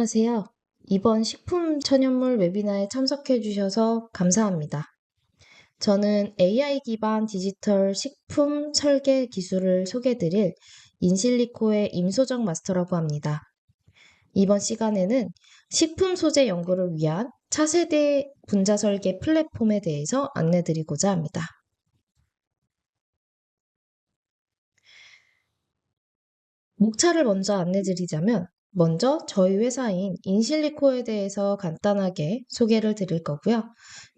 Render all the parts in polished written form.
안녕하세요. 이번 식품 천연물 웨비나에 참석해 주셔서 감사합니다. 저는 AI 기반 디지털 식품 설계 기술을 소개드릴 인실리코의 임소정 마스터라고 합니다. 이번 시간에는 식품 소재 연구를 위한 차세대 분자 설계 플랫폼에 대해서 안내드리고자 합니다. 목차를 먼저 안내드리자면 먼저 저희 회사인 인실리코에 대해서 간단하게 소개를 드릴 거고요.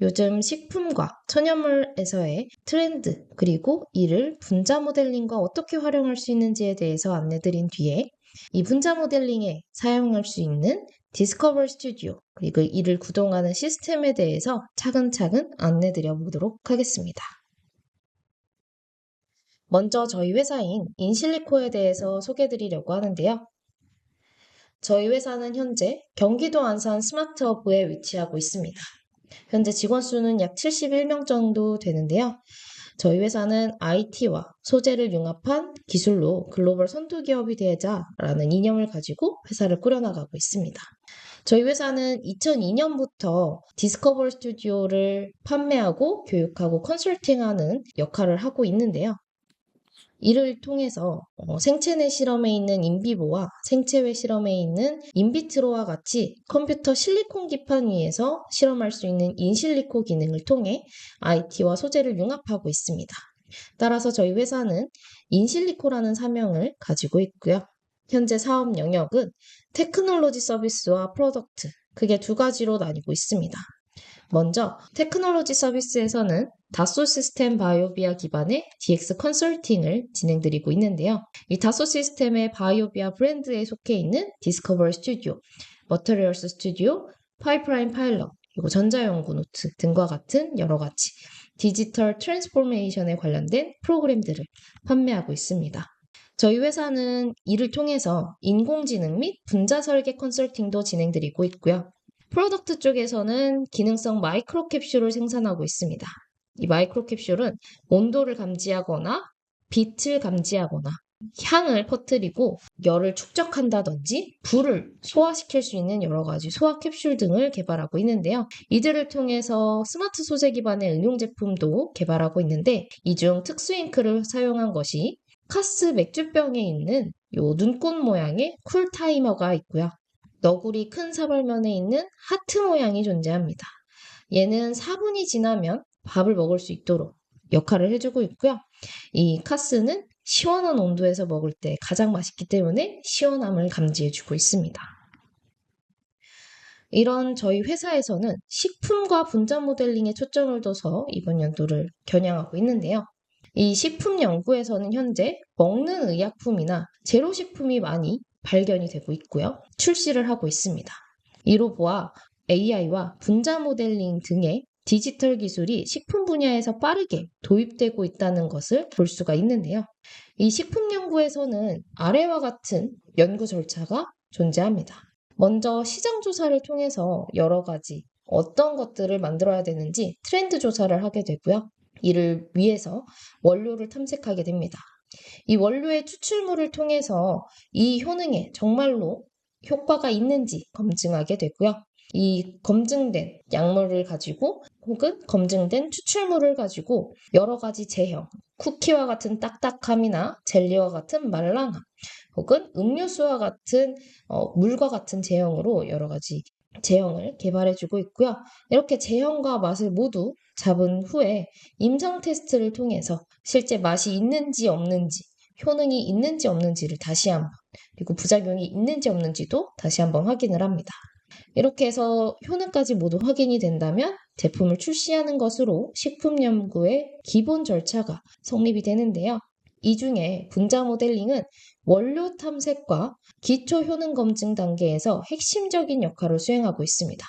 요즘 식품과 천연물에서의 트렌드 그리고 이를 분자 모델링과 어떻게 활용할 수 있는지에 대해서 안내드린 뒤에 이 분자 모델링에 사용할 수 있는 디스커버 스튜디오 그리고 이를 구동하는 시스템에 대해서 차근차근 안내드려 보도록 하겠습니다. 먼저 저희 회사인 인실리코에 대해서 소개드리려고 하는데요. 저희 회사는 현재 경기도 안산 스마트허브에 위치하고 있습니다. 현재 직원 수는 약 71명 정도 되는데요. 저희 회사는 IT와 소재를 융합한 기술로 글로벌 선도 기업이 되자라는 이념을 가지고 회사를 꾸려나가고 있습니다. 저희 회사는 2002년부터 디스커버 스튜디오를 판매하고 교육하고 컨설팅하는 역할을 하고 있는데요. 이를 통해서 생체 내 실험에 있는 인비보와 생체 외 실험에 있는 인비트로와 같이 컴퓨터 실리콘 기판 위에서 실험할 수 있는 인실리코 기능을 통해 IT와 소재를 융합하고 있습니다. 따라서 저희 회사는 인실리코라는 사명을 가지고 있고요. 현재 사업 영역은 테크놀로지 서비스와 프로덕트, 크게 두 가지로 나뉘고 있습니다. 먼저 테크놀로지 서비스에서는 다소 시스템 바이오비아 기반의 DX 컨설팅을 진행드리고 있는데요. 이 다소 시스템의 바이오비아 브랜드에 속해 있는 디스커버리 스튜디오, 머터리얼스 스튜디오, 파이프라인 파일럿, 그리고 전자연구 노트 등과 같은 여러 가지 디지털 트랜스포메이션에 관련된 프로그램들을 판매하고 있습니다. 저희 회사는 이를 통해서 인공지능 및 분자 설계 컨설팅도 진행드리고 있고요. 프로덕트 쪽에서는 기능성 마이크로 캡슐을 생산하고 있습니다. 이 마이크로 캡슐은 온도를 감지하거나 빛을 감지하거나 향을 퍼뜨리고 열을 축적한다든지 불을 소화시킬 수 있는 여러 가지 소화 캡슐 등을 개발하고 있는데요. 이들을 통해서 스마트 소재 기반의 응용 제품도 개발하고 있는데 이 중 특수 잉크를 사용한 것이 카스 맥주병에 있는 요 눈꽃 모양의 쿨타이머가 있고요. 너구리 큰 사발면에 있는 하트 모양이 존재합니다. 얘는 4분이 지나면 밥을 먹을 수 있도록 역할을 해주고 있고요. 이 카스는 시원한 온도에서 먹을 때 가장 맛있기 때문에 시원함을 감지해주고 있습니다. 이런 저희 회사에서는 식품과 분자 모델링에 초점을 둬서 이번 연도를 겨냥하고 있는데요. 이 식품 연구에서는 현재 먹는 의약품이나 제로식품이 많이 발견이 되고 있고요. 출시를 하고 있습니다. 이로 보아 AI와 분자 모델링 등의 디지털 기술이 식품 분야에서 빠르게 도입되고 있다는 것을 볼 수가 있는데요. 이 식품 연구에서는 아래와 같은 연구 절차가 존재합니다. 먼저 시장 조사를 통해서 여러 가지 어떤 것들을 만들어야 되는지 트렌드 조사를 하게 되고요. 이를 위해서 원료를 탐색하게 됩니다. 이 원료의 추출물을 통해서 이 효능에 정말로 효과가 있는지 검증하게 되고요. 이 검증된 약물을 가지고 혹은 검증된 추출물을 가지고 여러 가지 제형, 쿠키와 같은 딱딱함이나 젤리와 같은 말랑함, 혹은 음료수와 같은 물과 같은 제형으로 여러 가지 제형을 개발해주고 있고요. 이렇게 제형과 맛을 모두 잡은 후에 임상 테스트를 통해서 실제 맛이 있는지 없는지, 효능이 있는지 없는지를 다시 한번, 그리고 부작용이 있는지 없는지도 다시 한번 확인을 합니다. 이렇게 해서 효능까지 모두 확인이 된다면 제품을 출시하는 것으로 식품 연구의 기본 절차가 성립이 되는데요. 이 중에 분자 모델링은 원료 탐색과 기초 효능 검증 단계에서 핵심적인 역할을 수행하고 있습니다.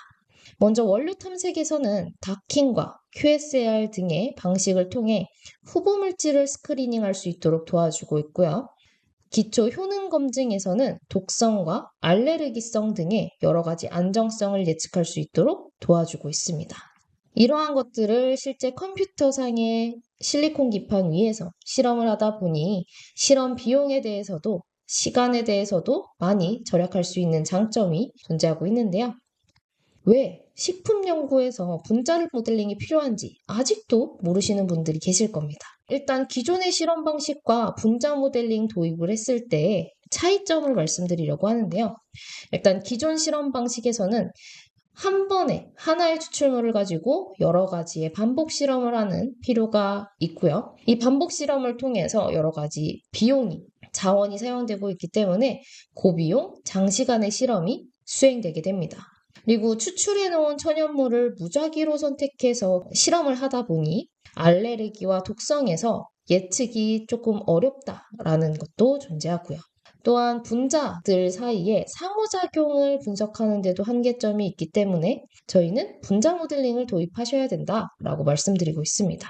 먼저 원료 탐색에서는 다킹과 QSAR 등의 방식을 통해 후보 물질을 스크리닝할 수 있도록 도와주고 있고요. 기초 효능 검증에서는 독성과 알레르기성 등의 여러 가지 안정성을 예측할 수 있도록 도와주고 있습니다. 이러한 것들을 실제 컴퓨터상의 실리콘 기판 위에서 실험을 하다 보니 실험 비용에 대해서도 시간에 대해서도 많이 절약할 수 있는 장점이 존재하고 있는데요. 왜 식품 연구에서 분자 모델링이 필요한지 아직도 모르시는 분들이 계실 겁니다. 일단 기존의 실험 방식과 분자 모델링 도입을 했을 때 차이점을 말씀드리려고 하는데요. 일단 기존 실험 방식에서는 한 번에 하나의 추출물을 가지고 여러 가지의 반복 실험을 하는 필요가 있고요. 이 반복 실험을 통해서 여러 가지 비용이, 자원이 사용되고 있기 때문에 고비용, 장시간의 실험이 수행되게 됩니다. 그리고 추출해 놓은 천연물을 무작위로 선택해서 실험을 하다 보니 알레르기와 독성에서 예측이 조금 어렵다라는 것도 존재하고요. 또한 분자들 사이에 상호작용을 분석하는 데도 한계점이 있기 때문에 저희는 분자 모델링을 도입하셔야 된다라고 말씀드리고 있습니다.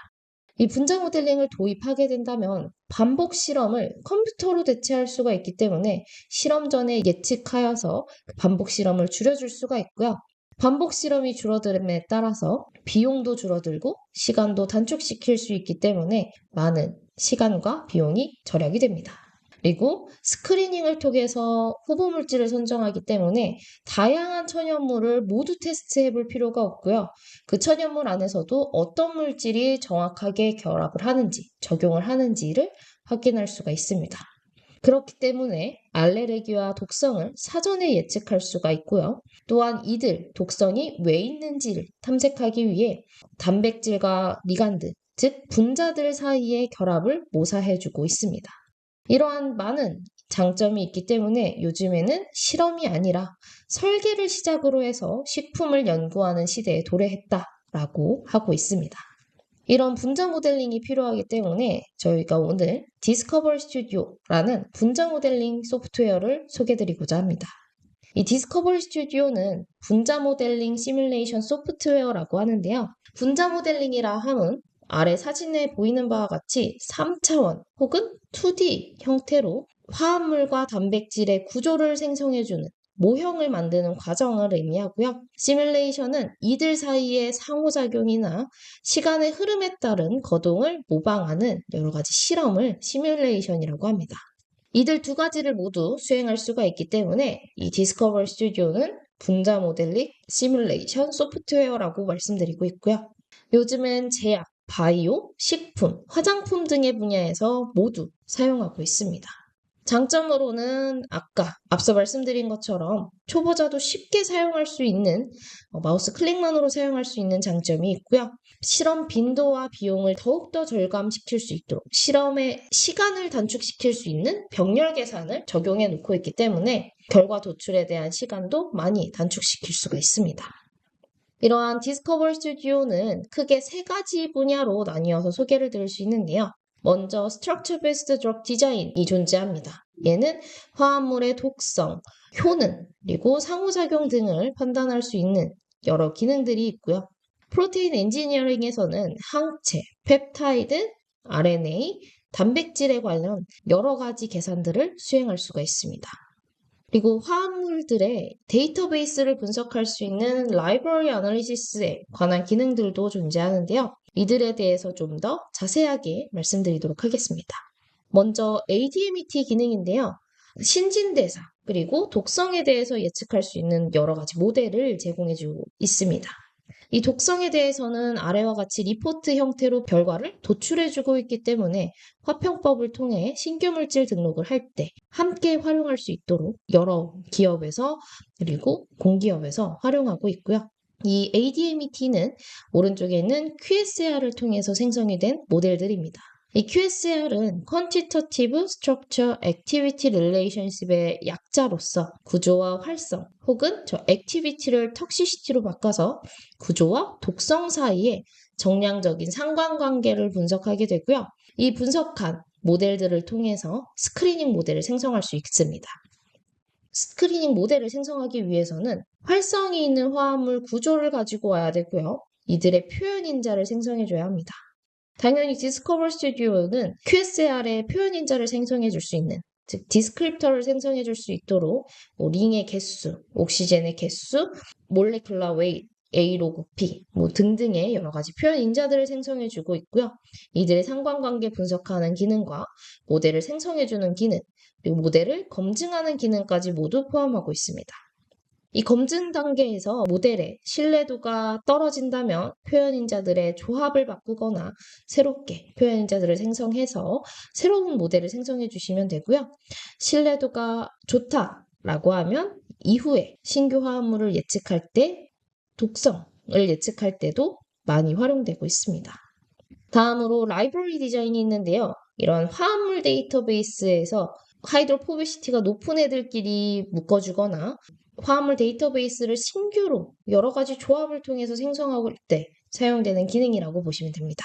이 분자 모델링을 도입하게 된다면 반복 실험을 컴퓨터로 대체할 수가 있기 때문에 실험 전에 예측하여서 반복 실험을 줄여줄 수가 있고요. 반복 실험이 줄어듦에 따라서 비용도 줄어들고 시간도 단축시킬 수 있기 때문에 많은 시간과 비용이 절약이 됩니다. 그리고 스크리닝을 통해서 후보 물질을 선정하기 때문에 다양한 천연물을 모두 테스트해 볼 필요가 없고요. 그 천연물 안에서도 어떤 물질이 정확하게 결합을 하는지, 적용을 하는지를 확인할 수가 있습니다. 그렇기 때문에 알레르기와 독성을 사전에 예측할 수가 있고요. 또한 이들 독성이 왜 있는지를 탐색하기 위해 단백질과 리간드, 즉 분자들 사이의 결합을 모사해주고 있습니다. 이러한 많은 장점이 있기 때문에 요즘에는 실험이 아니라 설계를 시작으로 해서 식품을 연구하는 시대에 도래했다라고 하고 있습니다. 이런 분자 모델링이 필요하기 때문에 저희가 오늘 디스커버 스튜디오라는 분자 모델링 소프트웨어를 소개드리고자 합니다. 이 디스커버 스튜디오는 분자 모델링 시뮬레이션 소프트웨어라고 하는데요. 분자 모델링이라 함은 아래 사진에 보이는 바와 같이 3차원 혹은 2D 형태로 화합물과 단백질의 구조를 생성해주는 모형을 만드는 과정을 의미하고요. 시뮬레이션은 이들 사이의 상호작용이나 시간의 흐름에 따른 거동을 모방하는 여러 가지 실험을 시뮬레이션이라고 합니다. 이들 두 가지를 모두 수행할 수가 있기 때문에 이 디스커버 스튜디오는 분자 모델링 시뮬레이션 소프트웨어라고 말씀드리고 있고요. 요즘은 제약, 바이오, 식품, 화장품 등의 분야에서 모두 사용하고 있습니다. 장점으로는 아까 앞서 말씀드린 것처럼 초보자도 쉽게 사용할 수 있는 마우스 클릭만으로 사용할 수 있는 장점이 있고요. 실험 빈도와 비용을 더욱더 절감시킬 수 있도록 실험의 시간을 단축시킬 수 있는 병렬 계산을 적용해 놓고 있기 때문에 결과 도출에 대한 시간도 많이 단축시킬 수가 있습니다. 이러한 디스커버 스튜디오는 크게 3가지 분야로 나뉘어서 소개를 드릴 수 있는데요. 먼저 Structure Based Drug Design이 존재합니다. 얘는 화합물의 독성, 효능, 그리고 상호작용 등을 판단할 수 있는 여러 기능들이 있고요. 프로테인 엔지니어링에서는 항체, 펩타이드, RNA, 단백질에 관련 여러 가지 계산들을 수행할 수가 있습니다. 그리고 화합물들의 데이터베이스를 분석할 수 있는 라이브러리 애널리시스에 관한 기능들도 존재하는데요. 이들에 대해서 좀 더 자세하게 말씀드리도록 하겠습니다. 먼저 ADMET 기능인데요. 신진대사 그리고 독성에 대해서 예측할 수 있는 여러 가지 모델을 제공해주고 있습니다. 이 독성에 대해서는 아래와 같이 리포트 형태로 결과를 도출해주고 있기 때문에 화평법을 통해 신규 물질 등록을 할 때 함께 활용할 수 있도록 여러 기업에서 그리고 공기업에서 활용하고 있고요. 이 ADMET는 오른쪽에 있는 QSR을 통해서 생성이 된 모델들입니다. 이 QSR은 Quantitative Structure Activity Relationship의 약자로서 구조와 활성 혹은 저 Activity를 Toxicity로 바꿔서 구조와 독성 사이에 정량적인 상관관계를 분석하게 되고요. 이 분석한 모델들을 통해서 스크리닝 모델을 생성할 수 있습니다. 스크리닝 모델을 생성하기 위해서는 활성이 있는 화합물 구조를 가지고 와야 되고요. 이들의 표현 인자를 생성해줘야 합니다. 당연히 디스커버 스튜디오는 QSR의 표현 인자를 생성해 줄 수 있는, 즉 디스크립터를 생성해 줄 수 있도록 링의 개수, 옥시젠의 개수, 몰레큘러 웨이트, A로그 P 뭐 등등의 여러 가지 표현 인자들을 생성해주고 있고요. 이들의 상관관계 분석하는 기능과 모델을 생성해주는 기능, 그리고 모델을 검증하는 기능까지 모두 포함하고 있습니다. 이 검증 단계에서 모델의 신뢰도가 떨어진다면 표현인자들의 조합을 바꾸거나 새롭게 표현인자들을 생성해서 새로운 모델을 생성해 주시면 되고요. 신뢰도가 좋다라고 하면 이후에 신규 화합물을 예측할 때 독성을 예측할 때도 많이 활용되고 있습니다. 다음으로 라이브러리 디자인이 있는데요. 이런 화합물 데이터베이스에서 하이드로포비시티가 높은 애들끼리 묶어주거나 화합물 데이터베이스를 신규로 여러 가지 조합을 통해서 생성할 때 사용되는 기능이라고 보시면 됩니다.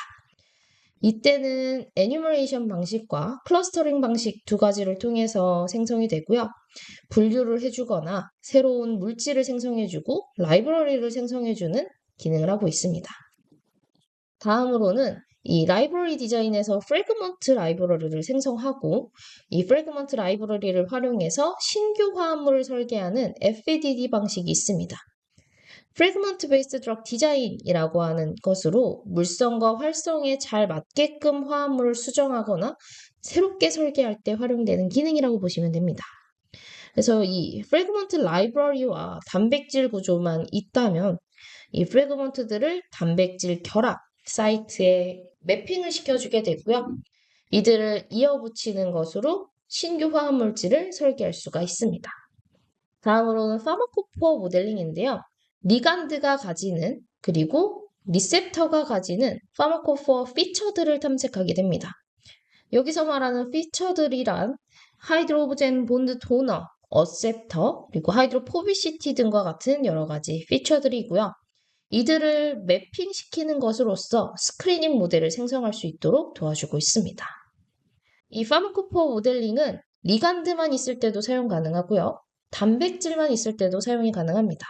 이때는 에뉴머레이션 방식과 클러스터링 방식 두 가지를 통해서 생성이 되고요. 분류를 해주거나 새로운 물질을 생성해주고 라이브러리를 생성해주는 기능을 하고 있습니다. 다음으로는 이 라이브러리 디자인에서 프래그먼트 라이브러리를 생성하고 이 프래그먼트 라이브러리를 활용해서 신규 화합물을 설계하는 FDD 방식이 있습니다. 프래그먼트 베이스드 드럭 디자인이라고 하는 것으로 물성과 활성에 잘 맞게끔 화합물을 수정하거나 새롭게 설계할 때 활용되는 기능이라고 보시면 됩니다. 그래서 이 프래그먼트 라이브러리와 단백질 구조만 있다면 이 프래그먼트들을 단백질 결합 사이트에 매핑을 시켜주게 되고요. 이들을 이어붙이는 것으로 신규 화합물질을 설계할 수가 있습니다. 다음으로는 파마코포어 모델링인데요. 리간드가 가지는 그리고 리셉터가 가지는 파마코포어 피처들을 탐색하게 됩니다. 여기서 말하는 피처들이란 하이드로젠 본드 도너, 어셉터, 그리고 하이드로포비시티 등과 같은 여러 가지 피처들이고요. 이들을 매핑시키는 것으로써 스크리닝 모델을 생성할 수 있도록 도와주고 있습니다. 이 파마코포어 모델링은 리간드만 있을 때도 사용 가능하고요. 단백질만 있을 때도 사용이 가능합니다.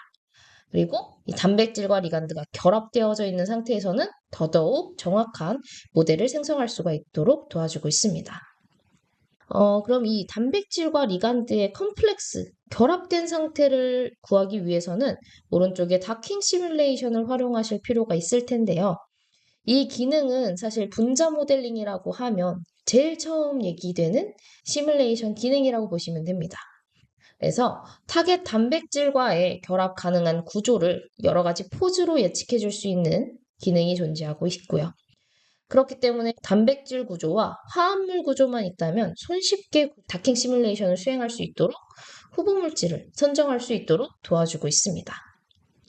그리고 이 단백질과 리간드가 결합되어져 있는 상태에서는 더더욱 정확한 모델을 생성할 수가 있도록 도와주고 있습니다. 그럼 이 단백질과 리간드의 컴플렉스, 결합된 상태를 구하기 위해서는 오른쪽에 다킹 시뮬레이션을 활용하실 필요가 있을 텐데요. 이 기능은 사실 분자 모델링이라고 하면 제일 처음 얘기되는 시뮬레이션 기능이라고 보시면 됩니다. 그래서 타겟 단백질과의 결합 가능한 구조를 여러 가지 포즈로 예측해 줄 수 있는 기능이 존재하고 있고요. 그렇기 때문에 단백질 구조와 화합물 구조만 있다면 손쉽게 다킹 시뮬레이션을 수행할 수 있도록 후보 물질을 선정할 수 있도록 도와주고 있습니다.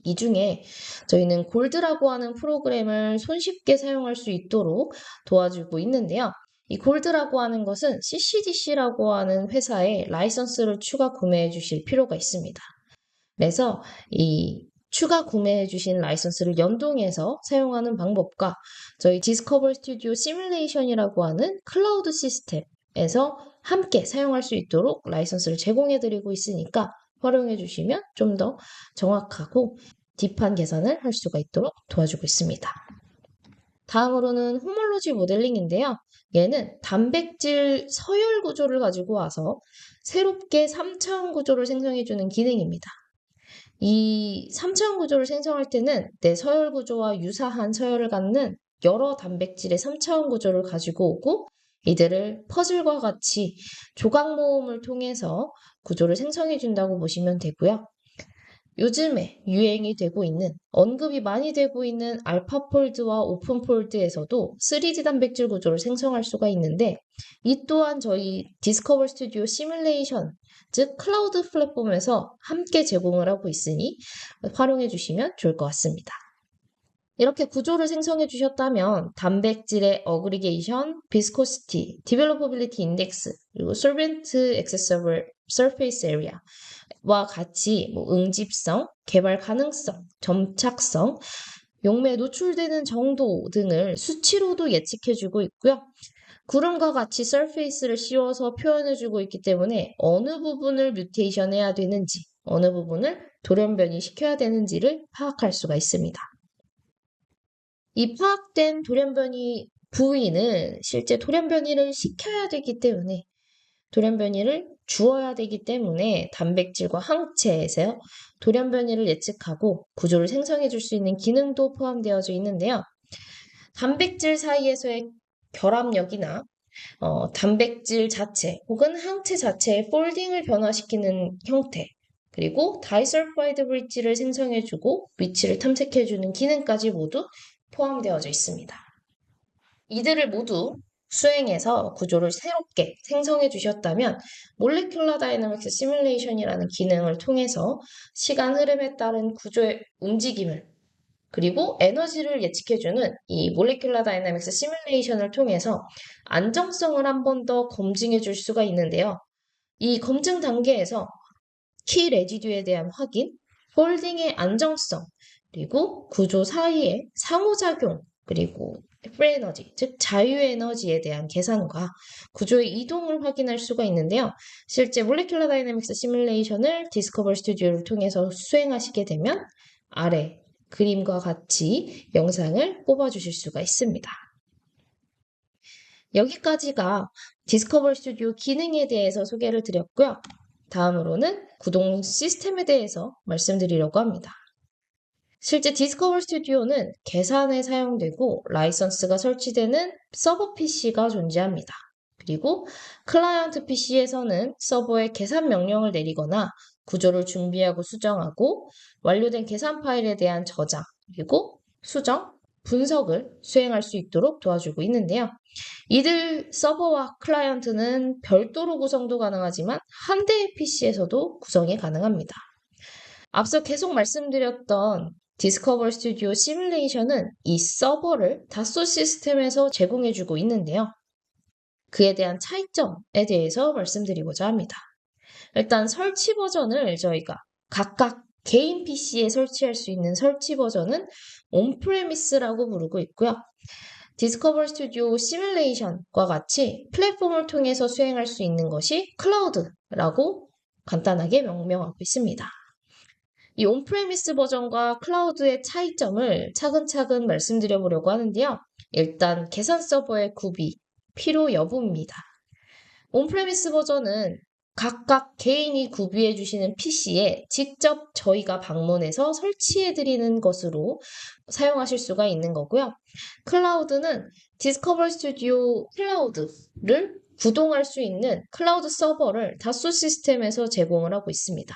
이 중에 저희는 골드라고 하는 프로그램을 손쉽게 사용할 수 있도록 도와주고 있는데요. 이 골드라고 하는 것은 CCDC라고 하는 회사에 라이선스를 추가 구매해 주실 필요가 있습니다. 그래서 이 추가 구매해 주신 라이선스를 연동해서 사용하는 방법과 저희 디스커버 스튜디오 시뮬레이션이라고 하는 클라우드 시스템에서 함께 사용할 수 있도록 라이선스를 제공해 드리고 있으니까 활용해 주시면 좀 더 정확하고 딥한 계산을 할 수가 있도록 도와주고 있습니다. 다음으로는 호몰로지 모델링인데요. 얘는 단백질 서열 구조를 가지고 와서 새롭게 3차원 구조를 생성해주는 기능입니다. 이 3차원 구조를 생성할 때는 내 서열 구조와 유사한 서열을 갖는 여러 단백질의 3차원 구조를 가지고 오고 이들을 퍼즐과 같이 조각 모음을 통해서 구조를 생성해 준다고 보시면 되고요. 요즘에 유행이 되고 있는, 언급이 많이 되고 있는 알파폴드와 오픈폴드에서도 3D 단백질 구조를 생성할 수가 있는데 이 또한 저희 디스커버 스튜디오 시뮬레이션, 즉 클라우드 플랫폼에서 함께 제공을 하고 있으니 활용해 주시면 좋을 것 같습니다. 이렇게 구조를 생성해 주셨다면 단백질의 어그리게이션, 비스코시티, 디벨로퍼빌리티 인덱스, 그리고 솔벤트 액세서블 서페이스 에리아와 같이 응집성, 개발 가능성, 점착성, 용매에 노출되는 정도 등을 수치로도 예측해주고 있고요. 구름과 같이 서페이스를 씌워서 표현해주고 있기 때문에 어느 부분을 뮤테이션해야 되는지, 어느 부분을 돌연변이 시켜야 되는지를 파악할 수가 있습니다. 이 파악된 돌연변이 부위는 실제 돌연변이를 시켜야 되기 때문에 돌연 변이를 주어야 되기 때문에 단백질과 항체에서 돌연 변이를 예측하고 구조를 생성해 줄 수 있는 기능도 포함되어져 있는데요. 단백질 사이에서의 결합력이나 단백질 자체 혹은 항체 자체의 폴딩을 변화시키는 형태, 그리고 다이설파이드 브릿지를 생성해주고 위치를 탐색해주는 기능까지 모두 포함되어져 있습니다. 이들을 모두 수행해서 구조를 새롭게 생성해 주셨다면 몰레큘러 다이내믹스 시뮬레이션이라는 기능을 통해서 시간 흐름에 따른 구조의 움직임을 그리고 에너지를 예측해주는 이 몰레큘러 다이내믹스 시뮬레이션을 통해서 안정성을 한 번 더 검증해 줄 수가 있는데요. 이 검증 단계에서 키 레지듀에 대한 확인, 폴딩의 안정성, 그리고 구조 사이의 상호작용, 그리고 프리 에너지, 즉 자유 에너지에 대한 계산과 구조의 이동을 확인할 수가 있는데요. 실제 몰레큘러 다이내믹스 시뮬레이션을 디스커버 스튜디오를 통해서 수행하시게 되면 아래 그림과 같이 영상을 뽑아주실 수가 있습니다. 여기까지가 디스커버 스튜디오 기능에 대해서 소개를 드렸고요. 다음으로는 구동 시스템에 대해서 말씀드리려고 합니다. 실제 디스커버 스튜디오는 계산에 사용되고 라이선스가 설치되는 서버 PC가 존재합니다. 그리고 클라이언트 PC에서는 서버에 계산 명령을 내리거나 구조를 준비하고 수정하고 완료된 계산 파일에 대한 저장, 그리고 수정, 분석을 수행할 수 있도록 도와주고 있는데요. 이들 서버와 클라이언트는 별도로 구성도 가능하지만 한 대의 PC에서도 구성이 가능합니다. 앞서 계속 말씀드렸던 디스커버 스튜디오 시뮬레이션은 이 서버를 다소 시스템에서 제공해주고 있는데요. 그에 대한 차이점에 대해서 말씀드리고자 합니다. 일단 설치 버전을 저희가 각각 개인 PC에 설치할 수 있는 설치 버전은 온프레미스라고 부르고 있고요. 디스커버 스튜디오 시뮬레이션과 같이 플랫폼을 통해서 수행할 수 있는 것이 클라우드라고 간단하게 명명하고 있습니다. 이 온프레미스 버전과 클라우드의 차이점을 차근차근 말씀드려 보려고 하는데요. 일단 계산 서버의 구비, 필요 여부입니다. 온프레미스 버전은 각각 개인이 구비해 주시는 PC에 직접 저희가 방문해서 설치해 드리는 것으로 사용하실 수가 있는 거고요. 클라우드는 디스커버 스튜디오 클라우드를 구동할 수 있는 클라우드 서버를 다소 시스템에서 제공을 하고 있습니다.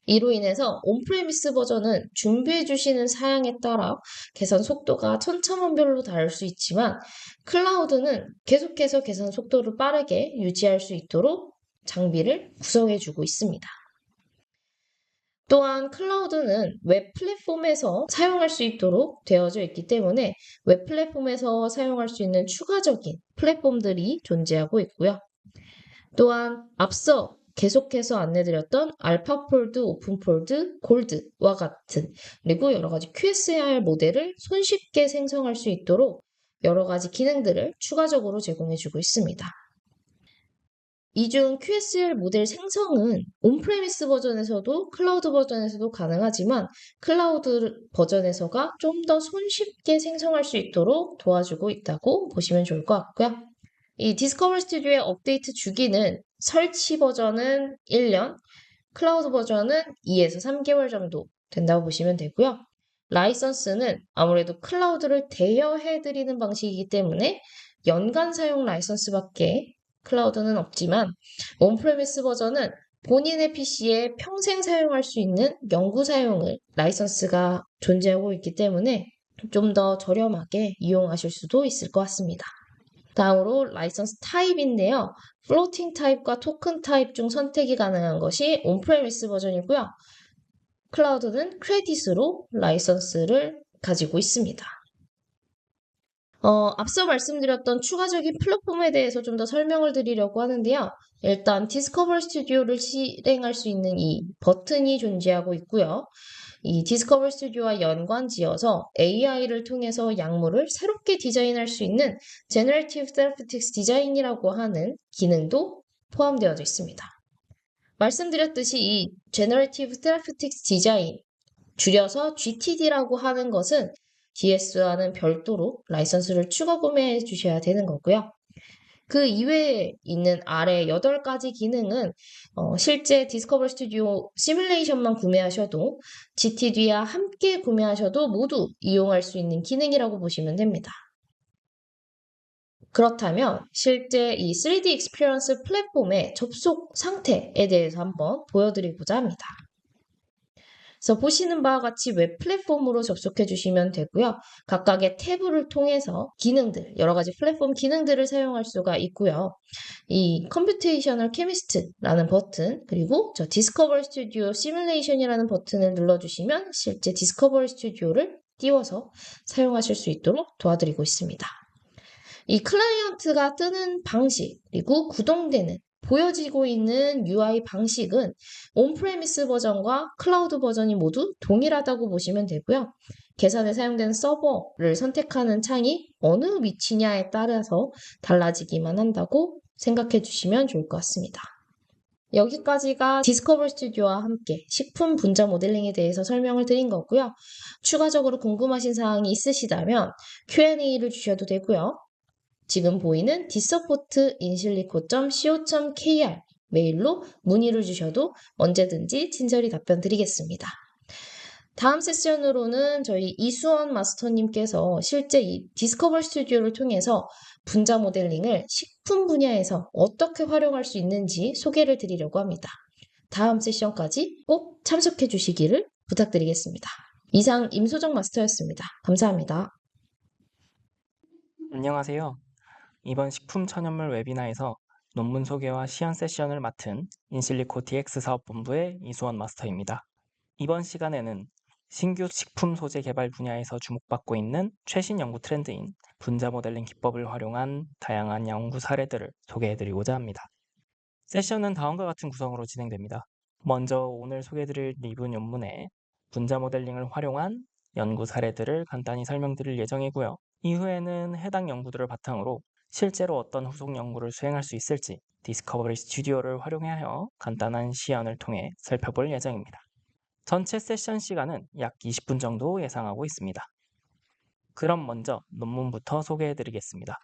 이로 인해서 온프레미스 버전은 준비해 주시는 사양에 따라 계산 속도가 천차만별로 다를 수 있지만 클라우드는 계속해서 계산 속도를 빠르게 유지할 수 있도록 장비를 구성해 주고 있습니다. 또한 클라우드는 웹 플랫폼에서 사용할 수 있도록 되어져 있기 때문에 웹 플랫폼에서 사용할 수 있는 추가적인 플랫폼들이 존재하고 있고요. 또한 앞서 계속해서 안내드렸던 알파폴드, 오픈폴드, 골드와 같은 그리고 여러 가지 QSR 모델을 손쉽게 생성할 수 있도록 여러 가지 기능들을 추가적으로 제공해주고 있습니다. 이중 QSR 모델 생성은 온프레미스 버전에서도 클라우드 버전에서도 가능하지만 클라우드 버전에서가 좀 더 손쉽게 생성할 수 있도록 도와주고 있다고 보시면 좋을 것 같고요. 이 디스커버 스튜디오의 업데이트 주기는 설치 버전은 1년, 클라우드 버전은 2에서 3개월 정도 된다고 보시면 되고요. 라이선스는 아무래도 클라우드를 대여해드리는 방식이기 때문에 연간 사용 라이선스밖에 클라우드는 없지만 온프레미스 버전은 본인의 PC에 평생 사용할 수 있는 영구 사용을 라이선스가 존재하고 있기 때문에 좀 더 저렴하게 이용하실 수도 있을 것 같습니다. 다음으로 라이선스 타입인데요. 플로팅 타입과 토큰 타입 중 선택이 가능한 것이 온프레미스 버전이고요. 클라우드는 크레딧으로 라이선스를 가지고 있습니다. 앞서 말씀드렸던 추가적인 플랫폼에 대해서 좀 더 설명을 드리려고 하는데요. 일단 디스커버 스튜디오를 실행할 수 있는 이 버튼이 존재하고 있고요. 이 디스커버 스튜디오와 연관지어서 AI를 통해서 약물을 새롭게 디자인할 수 있는 Generative Therapeutics 디자인이라고 하는 기능도 포함되어져 있습니다. 말씀드렸듯이 이 Generative Therapeutics 디자인, 줄여서 GTD라고 하는 것은 DS와는 별도로 라이선스를 추가 구매해 주셔야 되는 거고요. 그 이외에 있는 아래 8가지 기능은 실제 디스커버리 스튜디오 시뮬레이션만 구매하셔도 GTD와 함께 구매하셔도 모두 이용할 수 있는 기능이라고 보시면 됩니다. 그렇다면 실제 이 3D 익스피리언스 플랫폼의 접속 상태에 대해서 한번 보여드리고자 합니다. 그래서 보시는 바와 같이 웹 플랫폼으로 접속해 주시면 되고요. 각각의 탭을 통해서 기능들, 여러 가지 플랫폼 기능들을 사용할 수가 있고요. 이 컴퓨테이셔널 케미스트라는 버튼, 그리고 저 디스커버리 스튜디오 시뮬레이션이라는 버튼을 눌러주시면 실제 디스커버리 스튜디오를 띄워서 사용하실 수 있도록 도와드리고 있습니다. 이 클라이언트가 뜨는 방식, 그리고 구동되는 보여지고 있는 UI 방식은 온프레미스 버전과 클라우드 버전이 모두 동일하다고 보시면 되고요. 계산에 사용되는 서버를 선택하는 창이 어느 위치냐에 따라서 달라지기만 한다고 생각해 주시면 좋을 것 같습니다. 여기까지가 디스커버리 스튜디오와 함께 식품 분자 모델링에 대해서 설명을 드린 거고요. 추가적으로 궁금하신 사항이 있으시다면 Q&A를 주셔도 되고요. 지금 보이는 dsupport@insillico.co.kr 메일로 문의를 주셔도 언제든지 친절히 답변 드리겠습니다. 다음 세션으로는 저희 이수원 마스터님께서 실제 이 디스커버리 스튜디오를 통해서 분자 모델링을 식품 분야에서 어떻게 활용할 수 있는지 소개를 드리려고 합니다. 다음 세션까지 꼭 참석해 주시기를 부탁드리겠습니다. 이상 임소정 마스터였습니다. 감사합니다. 안녕하세요. 이번 식품 천연물 웨비나에서 논문 소개와 시연 세션을 맡은 인실리코 DX 사업본부의 이수원 마스터입니다. 이번 시간에는 신규 식품 소재 개발 분야에서 주목받고 있는 최신 연구 트렌드인 분자 모델링 기법을 활용한 다양한 연구 사례들을 소개해드리고자 합니다. 세션은 다음과 같은 구성으로 진행됩니다. 먼저 오늘 소개해드릴 리뷰 논문에 분자 모델링을 활용한 연구 사례들을 간단히 설명드릴 예정이고요. 이후에는 해당 연구들을 바탕으로 실제로 어떤 후속 연구를 수행할 수 있을지 디스커버리 스튜디오를 활용하여 간단한 시연을 통해 살펴볼 예정입니다. 전체 세션 시간은 약 20분 정도 예상하고 있습니다. 그럼 먼저 논문부터 소개해드리겠습니다.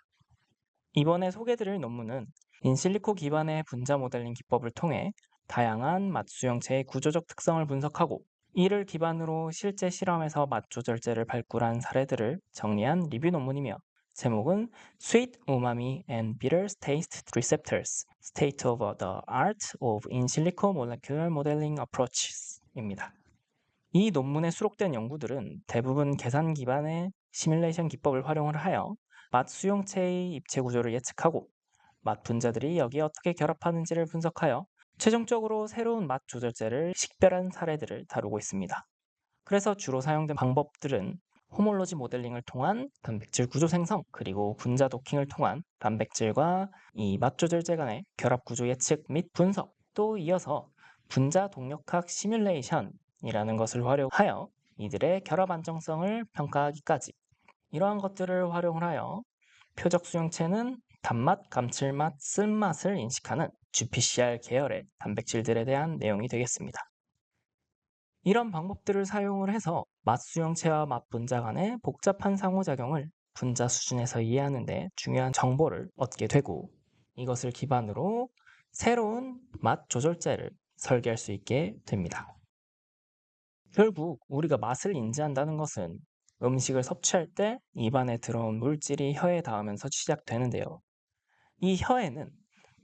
이번에 소개해드릴 논문은 인실리코 기반의 분자 모델링 기법을 통해 다양한 맛 수용체의 구조적 특성을 분석하고 이를 기반으로 실제 실험에서 맛 조절제를 발굴한 사례들을 정리한 리뷰 논문이며 제목은 Sweet Umami and Bitter Taste Receptors: State of the Art of In Silico Molecular Modeling Approaches입니다. 이 논문에 수록된 연구들은 대부분 계산 기반의 시뮬레이션 기법을 활용을 하여 맛 수용체의 입체 구조를 예측하고 맛 분자들이 여기에 어떻게 결합하는지를 분석하여 최종적으로 새로운 맛 조절제를 식별한 사례들을 다루고 있습니다. 그래서 주로 사용된 방법들은 호몰로지 모델링을 통한 단백질 구조 생성, 그리고 분자 도킹을 통한 단백질과 이 맛 조절제 간의 결합 구조 예측 및 분석, 또 이어서 분자 동력학 시뮬레이션이라는 것을 활용하여 이들의 결합 안정성을 평가하기까지 이러한 것들을 활용을 하여 표적 수용체는 단맛, 감칠맛, 쓴맛을 인식하는 GPCR 계열의 단백질들에 대한 내용이 되겠습니다. 이런 방법들을 사용을 해서 맛 수용체와 맛 분자 간의 복잡한 상호작용을 분자 수준에서 이해하는 데 중요한 정보를 얻게 되고 이것을 기반으로 새로운 맛 조절제를 설계할 수 있게 됩니다. 결국 우리가 맛을 인지한다는 것은 음식을 섭취할 때 입안에 들어온 물질이 혀에 닿으면서 시작되는데요. 이 혀에는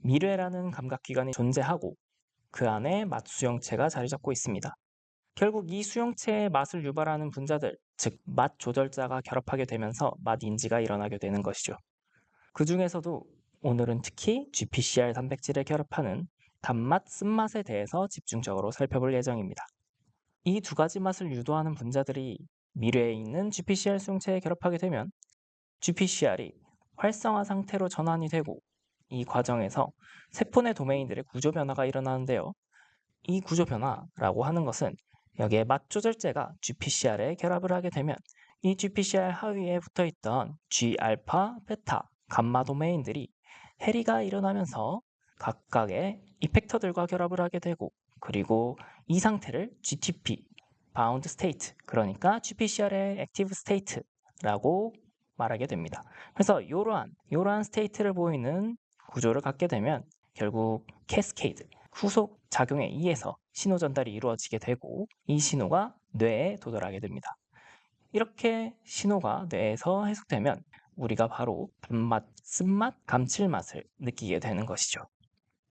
미뢰라는 감각기관이 존재하고 그 안에 맛 수용체가 자리 잡고 있습니다. 결국 이 수용체의 맛을 유발하는 분자들, 즉 맛 조절자가 결합하게 되면서 맛 인지가 일어나게 되는 것이죠. 그 중에서도 오늘은 특히 GPCR 단백질에 결합하는 단맛, 쓴맛에 대해서 집중적으로 살펴볼 예정입니다. 이 두 가지 맛을 유도하는 분자들이 미뢰에 있는 GPCR 수용체에 결합하게 되면 GPCR이 활성화 상태로 전환이 되고 이 과정에서 세포 내 도메인들의 구조 변화가 일어나는데요. 이 구조 변화라고 하는 것은 여기에 맛 조절제가 GPCR에 결합을 하게 되면 이 GPCR 하위에 붙어있던 G알파, 베타, 감마 도메인들이 해리가 일어나면서 각각의 이펙터들과 결합을 하게 되고 그리고 이 상태를 GTP, 바운드 스테이트, 그러니까 GPCR의 액티브 스테이트라고 말하게 됩니다. 그래서 이러한 스테이트를 보이는 구조를 갖게 되면 결국 캐스케이드, 후속 작용에 의해서 신호 전달이 이루어지게 되고 이 신호가 뇌에 도달하게 됩니다. 이렇게 신호가 뇌에서 해석되면 우리가 바로 단맛, 쓴맛, 감칠맛을 느끼게 되는 것이죠.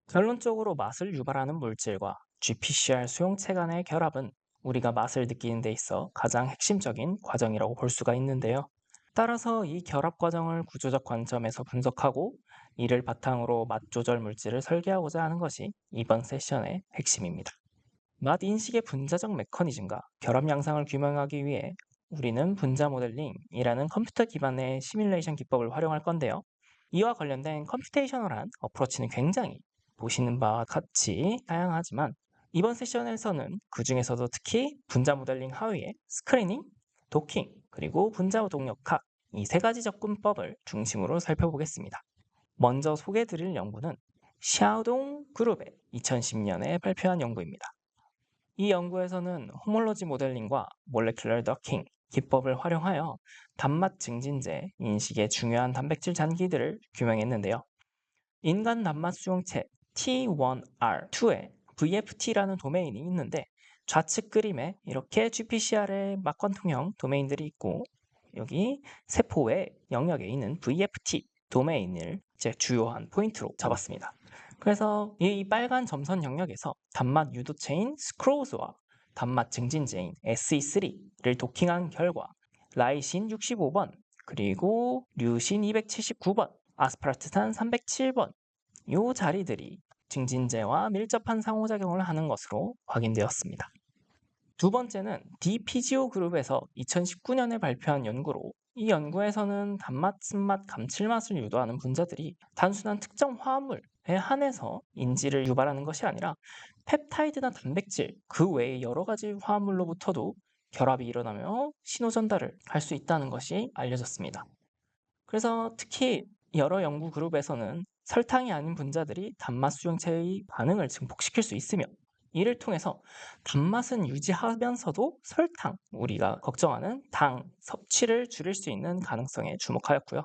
결론적으로 맛을 유발하는 물질과 GPCR 수용체 간의 결합은 우리가 맛을 느끼는 데 있어 가장 핵심적인 과정이라고 볼 수가 있는데요. 따라서 이 결합 과정을 구조적 관점에서 분석하고 이를 바탕으로 맛 조절 물질을 설계하고자 하는 것이 이번 세션의 핵심입니다. 맛 인식의 분자적 메커니즘과 결합 양상을 규명하기 위해 우리는 분자 모델링이라는 컴퓨터 기반의 시뮬레이션 기법을 활용할 건데요. 이와 관련된 컴퓨테이셔널한 어프로치는 굉장히 보시는 바와 같이 다양하지만 이번 세션에서는 그 중에서도 특히 분자 모델링 하위에 스크리닝, 도킹, 그리고 분자 동력학 이 세 가지 접근법을 중심으로 살펴보겠습니다. 먼저 소개해드릴 연구는 샤오동 그룹의 2010년에 발표한 연구입니다. 이 연구에서는 호몰로지 모델링과 몰레큘러 더킹 기법을 활용하여 단맛 증진제 인식의 중요한 단백질 잔기들을 규명했는데요. 인간 단맛 수용체 T1R2에 VFT라는 도메인이 있는데 좌측 그림에 이렇게 GPCR의 막관통형 도메인들이 있고 여기 세포의 영역에 있는 VFT 도메인을 제 주요한 포인트로 잡았습니다. 그래서 이 빨간 점선 영역에서 단맛 유도체인 스크로즈와 단맛 증진제인 SE3를 도킹한 결과 라이신 65번, 그리고 류신 279번, 아스파라트산 307번 이 자리들이 증진제와 밀접한 상호작용을 하는 것으로 확인되었습니다. 두 번째는 DPGO 그룹에서 2019년에 발표한 연구로 이 연구에서는 단맛, 쓴맛, 감칠맛을 유도하는 분자들이 단순한 특정 화합물에 한해서 인지를 유발하는 것이 아니라 펩타이드나 단백질 그 외의 여러 가지 화합물로부터도 결합이 일어나며 신호 전달을 할 수 있다는 것이 알려졌습니다. 그래서 특히 여러 연구 그룹에서는 설탕이 아닌 분자들이 단맛 수용체의 반응을 증폭시킬 수 있으며 이를 통해서 단맛은 유지하면서도 설탕, 우리가 걱정하는 당 섭취를 줄일 수 있는 가능성에 주목하였고요.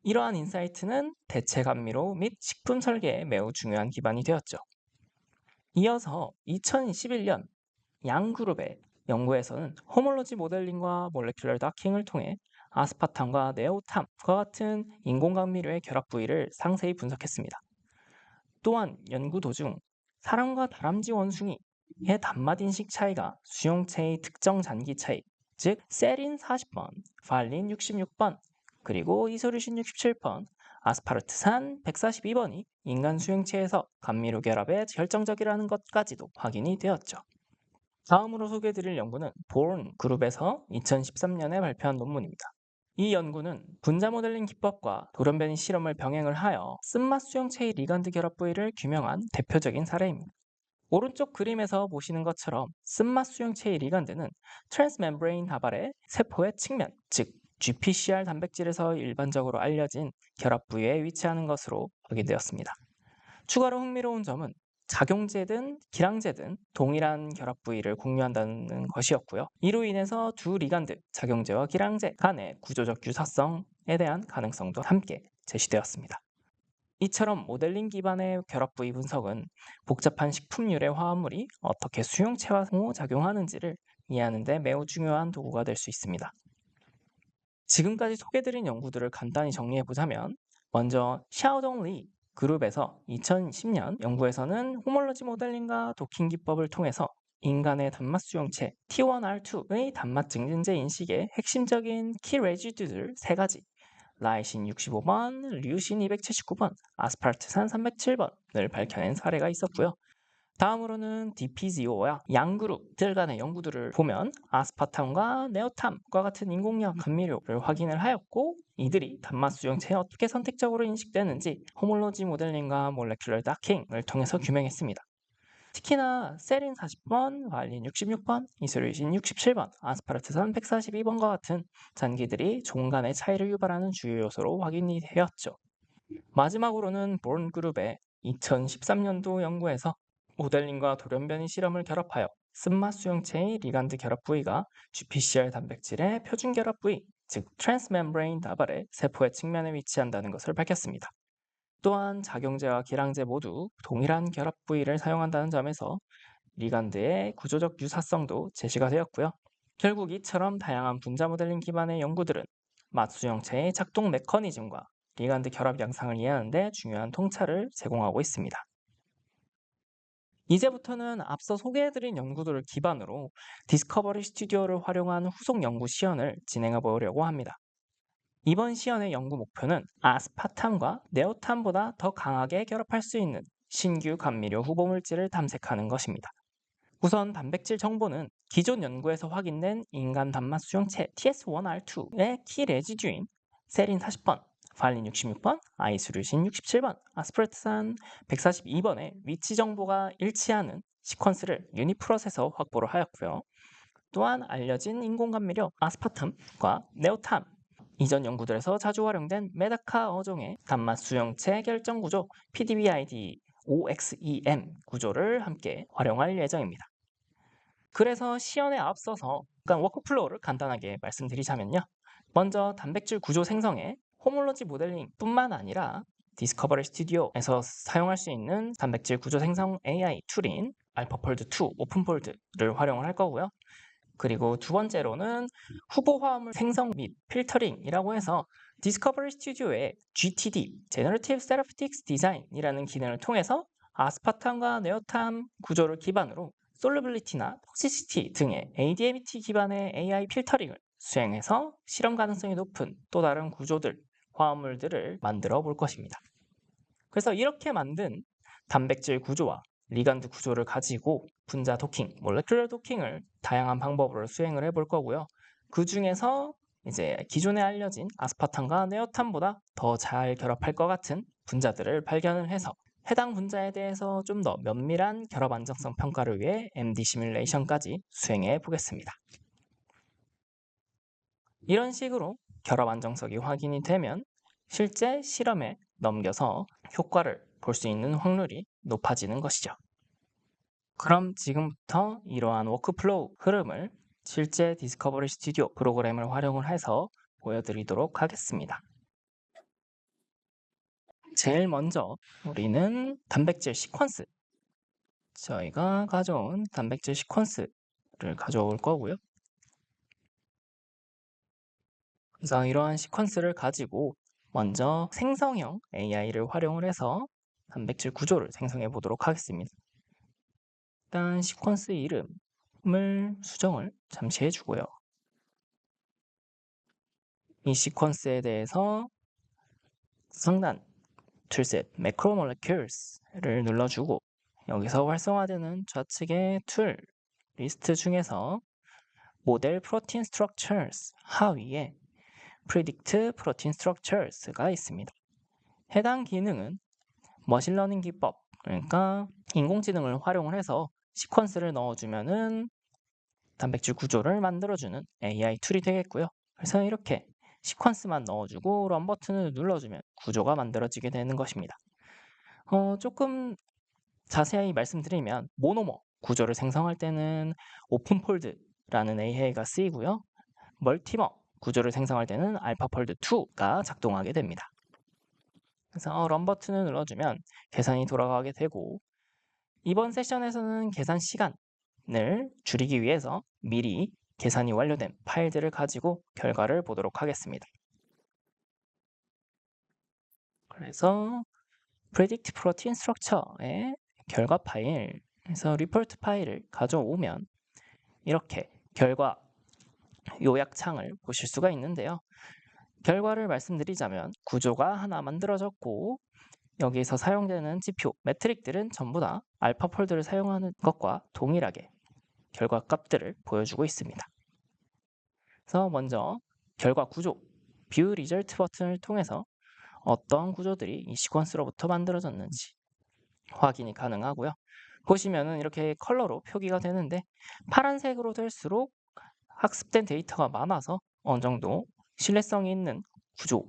이러한 인사이트는 대체 감미료 및 식품 설계에 매우 중요한 기반이 되었죠. 이어서 2011년 양 그룹의 연구에서는 호몰로지 모델링과 몰레큘러 다킹을 통해 아스파탐과 네오탐과 같은 인공감미료의 결합 부위를 상세히 분석했습니다. 또한 연구 도중 사람과 다람쥐 원숭이의 단맛 인식 차이가 수용체의 특정 잔기 차이, 즉 세린 40번, 발린 66번, 그리고 이소류신 67번, 아스파르트산 142번이 인간 수용체에서 감미료 결합에 결정적이라는 것까지도 확인이 되었죠. 다음으로 소개해드릴 연구는 본 그룹에서 2013년에 발표한 논문입니다. 이 연구는 분자 모델링 기법과 돌연변이 실험을 병행을 하여 쓴맛 수용체의 리간드 결합 부위를 규명한 대표적인 사례입니다. 오른쪽 그림에서 보시는 것처럼 쓴맛 수용체의 리간드는 트랜스멤브레인 다발의 세포의 측면, 즉 GPCR 단백질에서 일반적으로 알려진 결합 부위에 위치하는 것으로 확인되었습니다. 추가로 흥미로운 점은 작용제든 기량제든 동일한 결합 부위를 공유한다는 것이었고요. 이로 인해서 두 리간드, 작용제와 기량제 간의 구조적 유사성에 대한 가능성도 함께 제시되었습니다. 이처럼 모델링 기반의 결합 부위 분석은 복잡한 식품유래 화합물이 어떻게 수용체와 상호작용하는지를 이해하는 데 매우 중요한 도구가 될 수 있습니다. 지금까지 소개드린 연구들을 간단히 정리해보자면 먼저 샤오동 리 그룹에서 2010년 연구에서는 호몰로지 모델링과 도킹 기법을 통해서 인간의 단맛 수용체 T1R2의 단맛 증진제 인식의 핵심적인 키 레지듀들 3가지 라이신 65번, 류신 279번, 아스파르트산 307번을 밝혀낸 사례가 있었고요. 다음으로는 DPGO와 양그룹들 간의 연구들을 보면 아스파탐과 네오탐과 같은 인공약 감미료를 확인을 하였고 이들이 단맛 수용체에 어떻게 선택적으로 인식되는지 호몰로지 모델링과 몰레큘러 다킹을 통해서 규명했습니다. 특히나 세린 40번, 발린 66번, 이소류신 67번, 아스파르트산 142번과 같은 잔기들이 종 간의 차이를 유발하는 주요 요소로 확인이 되었죠. 마지막으로는 본 그룹의 2013년도 연구에서 모델링과 돌연변이 실험을 결합하여 쓴맛 수용체의 리간드 결합 부위가 GPCR 단백질의 표준 결합 부위, 즉 트랜스멤브레인 다발의 세포의 측면에 위치한다는 것을 밝혔습니다. 또한 작용제와 기량제 모두 동일한 결합 부위를 사용한다는 점에서 리간드의 구조적 유사성도 제시가 되었고요. 결국 이처럼 다양한 분자 모델링 기반의 연구들은 마수형체의 작동 메커니즘과 리간드 결합 양상을 이해하는 데 중요한 통찰을 제공하고 있습니다. 이제부터는 앞서 소개해드린 연구들을 기반으로 디스커버리 스튜디오를 활용한 후속 연구 시연을 진행해 보려고 합니다. 이번 시연의 연구 목표는 아스파탐과 네오탐보다 더 강하게 결합할 수 있는 신규 감미료 후보 물질을 탐색하는 것입니다. 우선 단백질 정보는 기존 연구에서 확인된 인간 단맛 수용체 TS1R2의 키 레지듀인 세린 40번, 발린 66번, 아이소류신 67번, 아스파르트산 142번의 위치 정보가 일치하는 시퀀스를 유니프롯에서 확보를 하였고요. 또한 알려진 인공감미료 아스파탐과 네오탐, 이전 연구들에서 자주 활용된 메다카 어종의 단맛 수용체 결정 구조 PDB-ID OXEM 구조를 함께 활용할 예정입니다. 그래서 시연에 앞서서 워크플로우를 간단하게 말씀드리자면요. 먼저 단백질 구조 생성에 호몰로지 모델링 뿐만 아니라 디스커버리 스튜디오에서 사용할 수 있는 단백질 구조 생성 AI 툴인 알파폴드2 오픈폴드를 활용을 할 거고요. 그리고 두 번째로는 후보 화합물 생성 및 필터링이라고 해서 디스커버리 스튜디오의 GTD, Generative Therapeutics Design이라는 기능을 통해서 아스파탐과 네오탐 구조를 기반으로 솔루빌리티나 톡시시티 등의 ADMET 기반의 AI 필터링을 수행해서 실험 가능성이 높은 또 다른 구조들, 화합물들을 만들어 볼 것입니다. 그래서 이렇게 만든 단백질 구조와 리간드 구조를 가지고 분자 도킹, 몰레큘러 도킹을 다양한 방법으로 수행을 해볼 거고요. 그 중에서 이제 기존에 알려진 아스파탐과 네오탐보다 더 잘 결합할 것 같은 분자들을 발견을 해서 해당 분자에 대해서 좀 더 면밀한 결합 안정성 평가를 위해 MD 시뮬레이션까지 수행해 보겠습니다. 이런 식으로 결합 안정성이 확인이 되면 실제 실험에 넘겨서 효과를 볼 수 있는 확률이 높아지는 것이죠. 그럼 지금부터 이러한 워크플로우 흐름을 실제 디스커버리 스튜디오 프로그램을 활용을 해서 보여드리도록 하겠습니다. 제일 먼저 우리는 단백질 시퀀스, 저희가 가져온 단백질 시퀀스를 가져올 거고요. 그래서 이러한 시퀀스를 가지고 먼저 생성형 AI를 활용을 해서 단백질 구조를 생성해 보도록 하겠습니다. 일단 시퀀스 이름을 수정을 잠시 해주고요. 이 시퀀스에 대해서 상단 툴셋 매크로모레큘스를 눌러주고 여기서 활성화되는 좌측의 툴 리스트 중에서 모델 프로틴 스트럭처스 하위에 프리딕트 프로틴 스트럭처스가 있습니다. 해당 기능은 머신러닝 기법, 그러니까 인공지능을 활용을 해서 시퀀스를 넣어주면은 단백질 구조를 만들어주는 AI 툴이 되겠고요. 그래서 이렇게 시퀀스만 넣어주고 런 버튼을 눌러주면 구조가 만들어지게 되는 것입니다. 조금 자세히 말씀드리면 모노머 구조를 생성할 때는 오픈폴드라는 AI가 쓰이고요. 멀티머 구조를 생성할 때는 알파폴드2가 작동하게 됩니다. 그래서 런 버튼을 눌러주면 계산이 돌아가게 되고 이번 세션에서는 계산 시간을 줄이기 위해서 미리 계산이 완료된 파일들을 가지고 결과를 보도록 하겠습니다. 그래서 predict protein structure의 결과 파일에서 report 파일을 가져오면 이렇게 결과 요약창을 보실 수가 있는데요. 결과를 말씀드리자면 구조가 하나 만들어졌고 여기서 사용되는 지표, 매트릭들은 전부 다 알파폴드를 사용하는 것과 동일하게 결과 값들을 보여주고 있습니다. 그래서 먼저 결과 구조, 뷰 리절트 버튼을 통해서 어떤 구조들이 이 시퀀스로부터 만들어졌는지 확인이 가능하고요. 보시면은 이렇게 컬러로 표기가 되는데 파란색으로 될수록 학습된 데이터가 많아서 어느 정도 신뢰성이 있는 구조,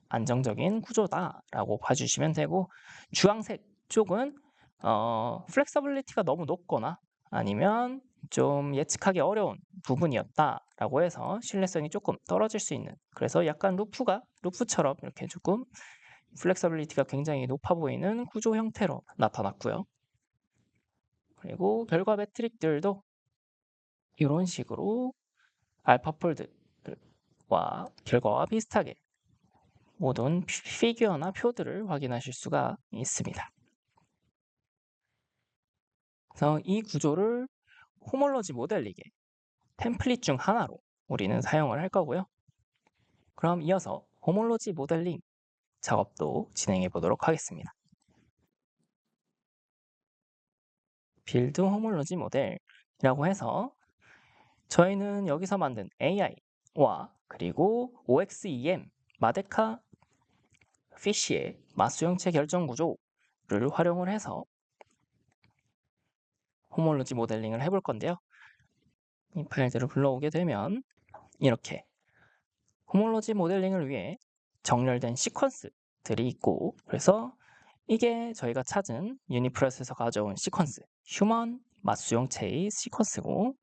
안정적인 구조다라고 봐주시면 되고 주황색 쪽은 플렉서빌리티가 너무 높거나 아니면 좀 예측하기 어려운 부분이었다라고 해서 신뢰성이 조금 떨어질 수 있는, 그래서 약간 루프처럼 이렇게 조금 플렉서빌리티가 굉장히 높아 보이는 구조 형태로 나타났고요. 그리고 결과 매트릭들도 이런 식으로 알파폴드와 결과와 비슷하게 모든 피규어나 표들을 확인하실 수가 있습니다. 그래서 이 구조를 호몰로지 모델링의 템플릿 중 하나로 우리는 사용을 할 거고요. 그럼 이어서 호몰로지 모델링 작업도 진행해 보도록 하겠습니다. 빌드 호몰로지 모델이라고 해서 저희는 여기서 만든 AI와 그리고 OXEM, 마데카 피쉬의 마수형체 결정 구조를 활용을 해서 호몰로지 모델링을 해볼 건데요. 이 파일들을 불러오게 되면 이렇게 호몰로지 모델링을 위해 정렬된 시퀀스들이 있고, 그래서 이게 저희가 찾은 유니프로트에서 가져온 시퀀스, 휴먼 마수형체의 시퀀스고,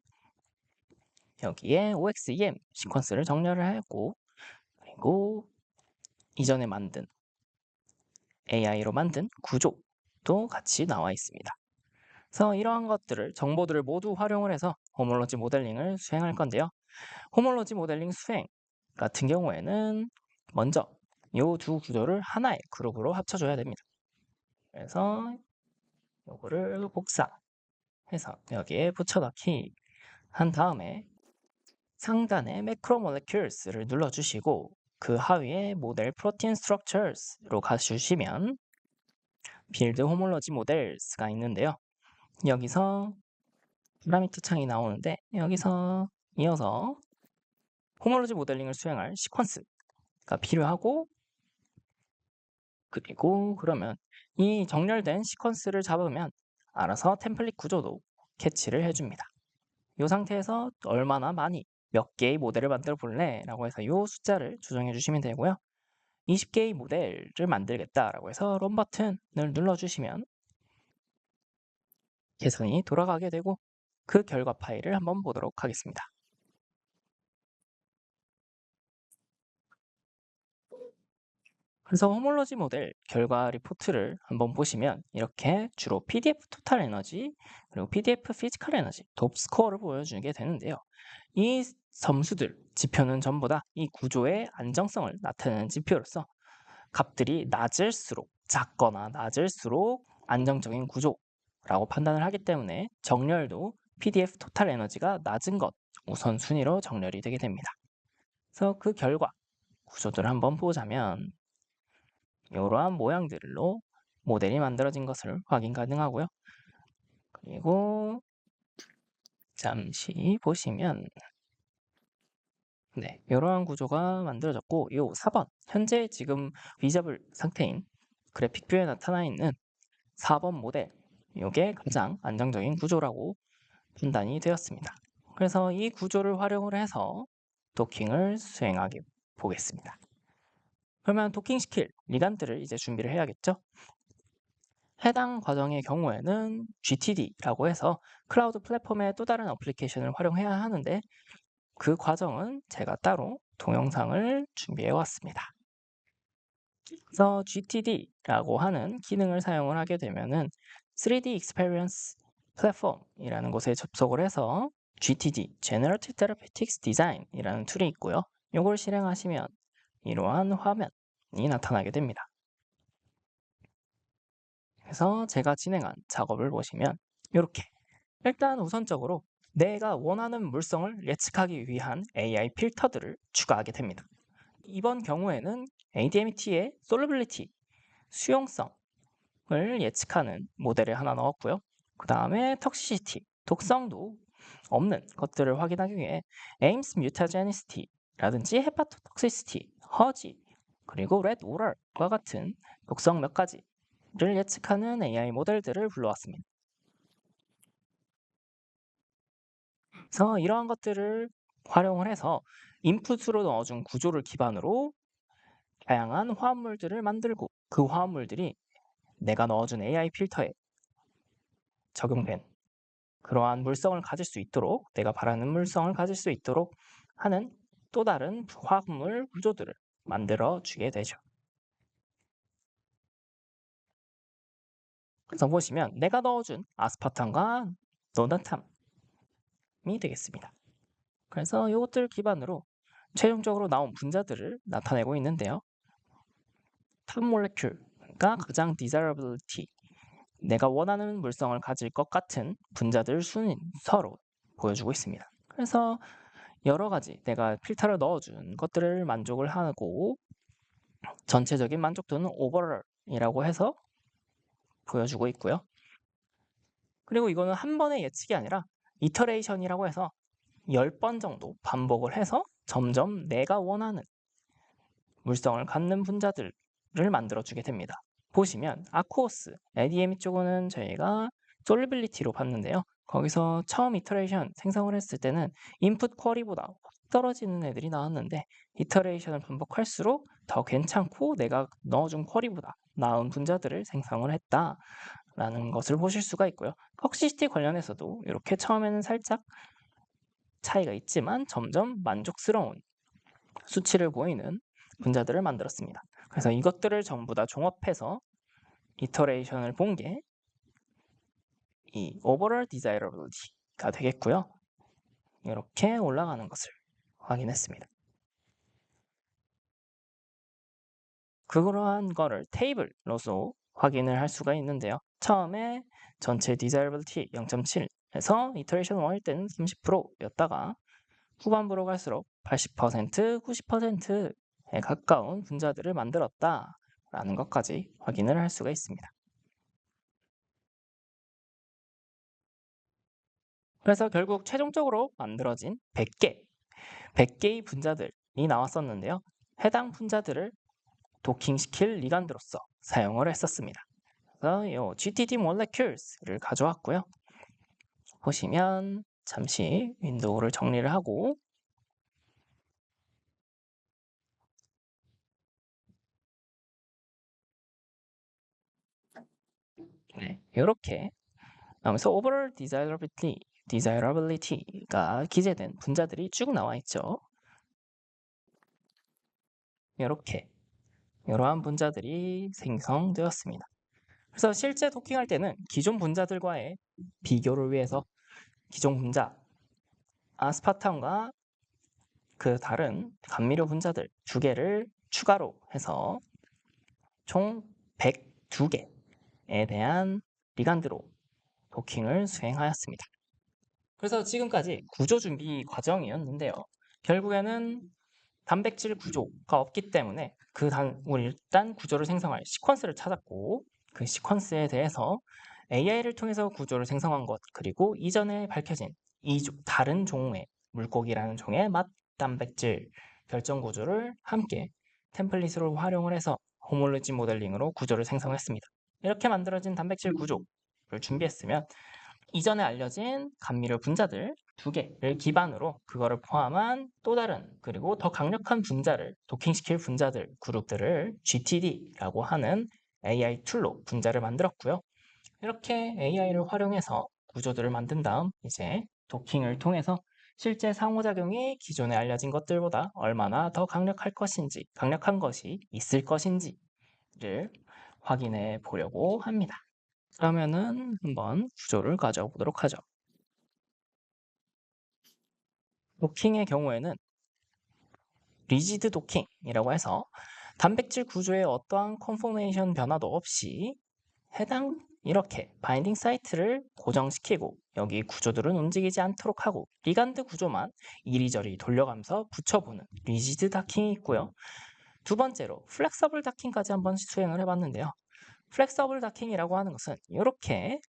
여기에 OXEM 시퀀스를 정렬을 하였고, 그리고 이전에 만든 AI로 만든 구조도 같이 나와 있습니다. 그래서 이러한 것들을, 정보들을 모두 활용을 해서 호몰로지 모델링을 수행할 건데요. 호몰로지 모델링 수행 같은 경우에는 먼저 이 두 구조를 하나의 그룹으로 합쳐줘야 됩니다. 그래서 이거를 복사해서 여기에 붙여넣기 한 다음에 상단에 매크로모레큘스를 눌러주시고 그 하위에 모델 프로틴 스트럭처스로 가주시면 빌드 호몰로지 모델스가 있는데요. 여기서 파라미터 창이 나오는데 여기서 이어서 호몰로지 모델링을 수행할 시퀀스가 필요하고, 그리고 그러면 이 정렬된 시퀀스를 잡으면 알아서 템플릿 구조도 캐치를 해줍니다. 이 상태에서 얼마나 많이 몇 개의 모델을 만들어 볼래? 라고 해서 이 숫자를 조정해 주시면 되고요. 20개의 모델을 만들겠다라고 해서 런 버튼을 눌러주시면 계산이 돌아가게 되고 그 결과 파일을 한번 보도록 하겠습니다. 그래서 호몰로지 모델 결과 리포트를 한번 보시면 이렇게 주로 PDF 토탈 에너지 그리고 PDF 피지컬 에너지 톱 스코어를 보여주게 되는데요. 이 점수들, 지표는 전부 다 이 구조의 안정성을 나타내는 지표로서 값들이 낮을수록, 작거나 낮을수록 안정적인 구조라고 판단을 하기 때문에 정렬도 PDF 토탈 에너지가 낮은 것 우선순위로 정렬이 되게 됩니다. 그래서 그 결과 구조들을 한번 보자면 이러한 모양들로 모델이 만들어진 것을 확인 가능하고요. 그리고 잠시 보시면 이러한 구조가 만들어졌고, 이 4번 현재 지금 비저블 상태인 그래픽 뷰에 나타나 있는 4번 모델, 이게 가장 안정적인 구조라고 판단이 되었습니다. 그래서 이 구조를 활용을 해서 도킹을 수행하게 보겠습니다. 그러면 도킹시킬 리간트를 이제 준비를 해야겠죠. 해당 과정의 경우에는 GTD라고 해서 클라우드 플랫폼의 또 다른 어플리케이션을 활용해야 하는데 그 과정은 제가 따로 동영상을 준비해 왔습니다. 그래서 GTD라고 하는 기능을 사용을 하게 되면은 3D Experience Platform이라는 곳에 접속을 해서 GTD, Generative Therapeutics Design이라는 툴이 있고요. 이걸 실행하시면 이러한 화면이 나타나게 됩니다. 그래서 제가 진행한 작업을 보시면 이렇게 일단 우선적으로 내가 원하는 물성을 예측하기 위한 AI 필터들을 추가하게 됩니다. 이번 경우에는 ADMT의 Solvability, 수용성을 예측하는 모델을 하나 넣었고요. 그 다음에 Toxicity, 독성도 없는 것들을 확인하기 위해 Ames Mutagenicity 라든지 Hepatotoxicity, 허지, 그리고 Red Odor과 같은 독성 몇 가지를 예측하는 AI 모델들을 불러왔습니다. 그래서 이러한 것들을 활용을 해서 인풋으로 넣어준 구조를 기반으로 다양한 화합물들을 만들고 그 화합물들이 내가 넣어준 AI 필터에 적용된 그러한 물성을 가질 수 있도록, 내가 바라는 물성을 가질 수 있도록 하는 또 다른 화합물 구조들을 만들어 주게 되죠. 그래서 보시면 내가 넣어준 아스파탐과 노나탐이 되겠습니다. 그래서 이것들 기반으로 최종적으로 나온 분자들을 나타내고 있는데요. 탑 몰레큘가 가장 desirability, 내가 원하는 물성을 가질 것 같은 분자들 순서로 보여주고 있습니다. 그래서 여러 가지 내가 필터를 넣어준 것들을 만족을 하고 전체적인 만족도는 오버럴이라고 해서 보여주고 있고요. 그리고 이거는 한 번의 예측이 아니라 이터레이션이라고 해서 10번 정도 반복을 해서 점점 내가 원하는 물성을 갖는 분자들을 만들어주게 됩니다. 보시면 아쿠오스, ADME 쪽은 저희가 솔리빌리티로 봤는데요. 거기서 처음 이터레이션 생성을 했을 때는 인풋 쿼리보다 확 떨어지는 애들이 나왔는데 이터레이션을 반복할수록 더 괜찮고 내가 넣어준 쿼리보다 나은 분자들을 생성을 했다라는 것을 보실 수가 있고요. 톡시시티 관련해서도 이렇게 처음에는 살짝 차이가 있지만 점점 만족스러운 수치를 보이는 분자들을 만들었습니다. 그래서 이것들을 전부 다 종합해서 이터레이션을 본 게 이 overall desirability가 되겠고요. 이렇게 올라가는 것을 확인했습니다. 그러한 거를 테이블로서 확인을 할 수가 있는데요. 처음에 전체 desirability 0.7에서 이터레이션 1일 때는 30%였다가 후반부로 갈수록 80%, 90%에 가까운 분자들을 만들었다라는 것까지 확인을 할 수가 있습니다. 그래서 결국 최종적으로 만들어진 100개의 분자들이 나왔었는데요. 해당 분자들을 도킹시킬 리간드로서 사용을 했었습니다. 그래서 이 GTD molecules를 가져왔고요. 보시면 잠시 윈도우를 정리를 하고 이렇게 나오면서 overall desirability가 기재된 분자들이 쭉 나와 있죠. 이렇게 이러한 분자들이 생성되었습니다. 그래서 실제 도킹할 때는 기존 분자들과의 비교를 위해서 기존 분자 아스파탐과 그 다른 감미료 분자들 2개를 추가로 해서 총 102개에 대한 리간드로 도킹을 수행하였습니다. 그래서 지금까지 구조 준비 과정이었는데요. 결국에는 단백질 구조가 없기 때문에 우리 일단 구조를 생성할 시퀀스를 찾았고 그 시퀀스에 대해서 AI를 통해서 구조를 생성한 것, 그리고 이전에 밝혀진 다른 종의 물고기라는 종의 맛 단백질 결정 구조를 함께 템플릿으로 활용을 해서 호몰로지 모델링으로 구조를 생성했습니다. 이렇게 만들어진 단백질 구조를 준비했으면 이전에 알려진 감미료 분자들 2개를 기반으로 그거를 포함한 또 다른 그리고 더 강력한 분자를 도킹시킬 분자들 그룹들을 GTD라고 하는 AI 툴로 분자를 만들었고요. 이렇게 AI를 활용해서 구조들을 만든 다음 이제 도킹을 통해서 실제 상호작용이 기존에 알려진 것들보다 얼마나 더 강력한 것이 있을 것인지를 확인해 보려고 합니다. 그러면은 한번 구조를 가져보도록 하죠. 도킹의 경우에는 리지드 도킹이라고 해서 단백질 구조에 어떠한 컨포메이션 변화도 없이 해당 이렇게 바인딩 사이트를 고정시키고 여기 구조들은 움직이지 않도록 하고 리간드 구조만 이리저리 돌려가면서 붙여보는 리지드 다킹이 있고요. 두 번째로 플렉서블 다킹까지 한번 수행을 해봤는데요. 플렉서블 다킹이라고 하는 것은 이렇게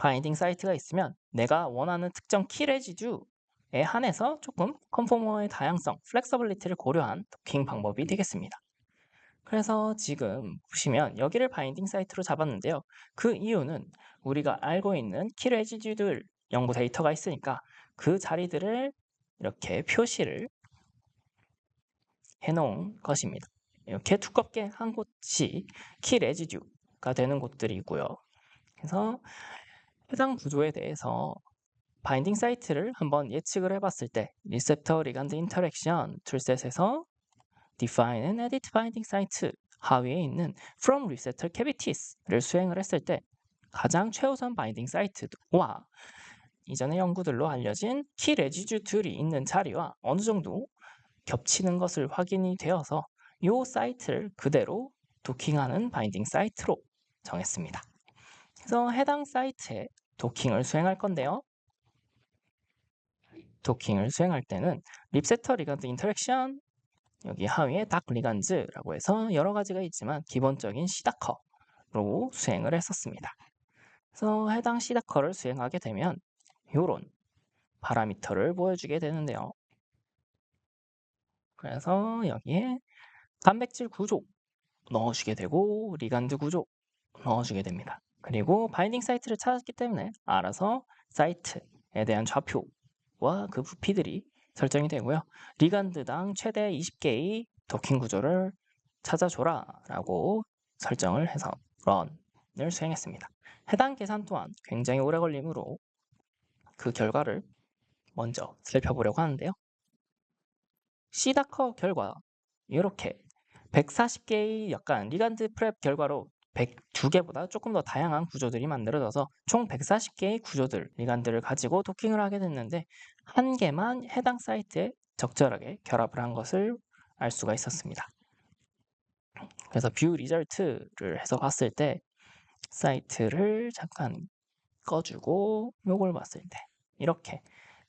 바인딩 사이트가 있으면 내가 원하는 특정 키 레지듀에 한해서 조금 컨포머의 다양성, 플렉서블리티를 고려한 도킹 방법이 되겠습니다. 그래서 지금 보시면 여기를 바인딩 사이트로 잡았는데요. 그 이유는 우리가 알고 있는 키 레지듀들 연구 데이터가 있으니까 그 자리들을 이렇게 표시를 해놓은 것입니다. 이렇게 두껍게 한 곳이 키 레지듀가 되는 곳들이고요. 그래서 해당 구조에 대해서 바인딩 사이트를 한번 예측을 해봤을 때 리셉터 리간드 인터랙션 툴셋에서 define and edit binding site 하위에 있는 from receptor cavities를 수행을 했을 때 가장 최우선 바인딩 사이트와 이전의 연구들로 알려진 키 레지듀들이 있는 자리와 어느 정도 겹치는 것을 확인이 되어서 이 사이트를 그대로 도킹하는 바인딩 사이트로 정했습니다. 그래서 해당 사이트에 도킹을 수행할 건데요. 도킹을 수행할 때는 립세터 리간드 인터랙션, 여기 하위에 닥 리간즈라고 해서 여러 가지가 있지만 기본적인 시다커로 수행을 했었습니다. 그래서 해당 시다커를 수행하게 되면 이런 파라미터를 보여주게 되는데요. 그래서 여기에 단백질 구조 넣어주게 되고 리간드 구조 넣어주게 됩니다. 그리고 바인딩 사이트를 찾았기 때문에 알아서 사이트에 대한 좌표와 그 부피들이 설정이 되고요. 리간드당 최대 20개의 도킹 구조를 찾아줘라 라고 설정을 해서 런을 수행했습니다. 해당 계산 또한 굉장히 오래 걸리므로 그 결과를 먼저 살펴보려고 하는데요. 시다커 결과 이렇게 140개의 약간 리간드 프랩 결과로 102개보다 조금 더 다양한 구조들이 만들어져서 총 140개의 구조들, 리간드를 가지고 도킹을 하게 됐는데 한 개만 해당 사이트에 적절하게 결합을 한 것을 알 수가 있었습니다. 그래서 뷰 리절트를 해서 봤을 때 사이트를 잠깐 꺼주고 요걸 봤을 때 이렇게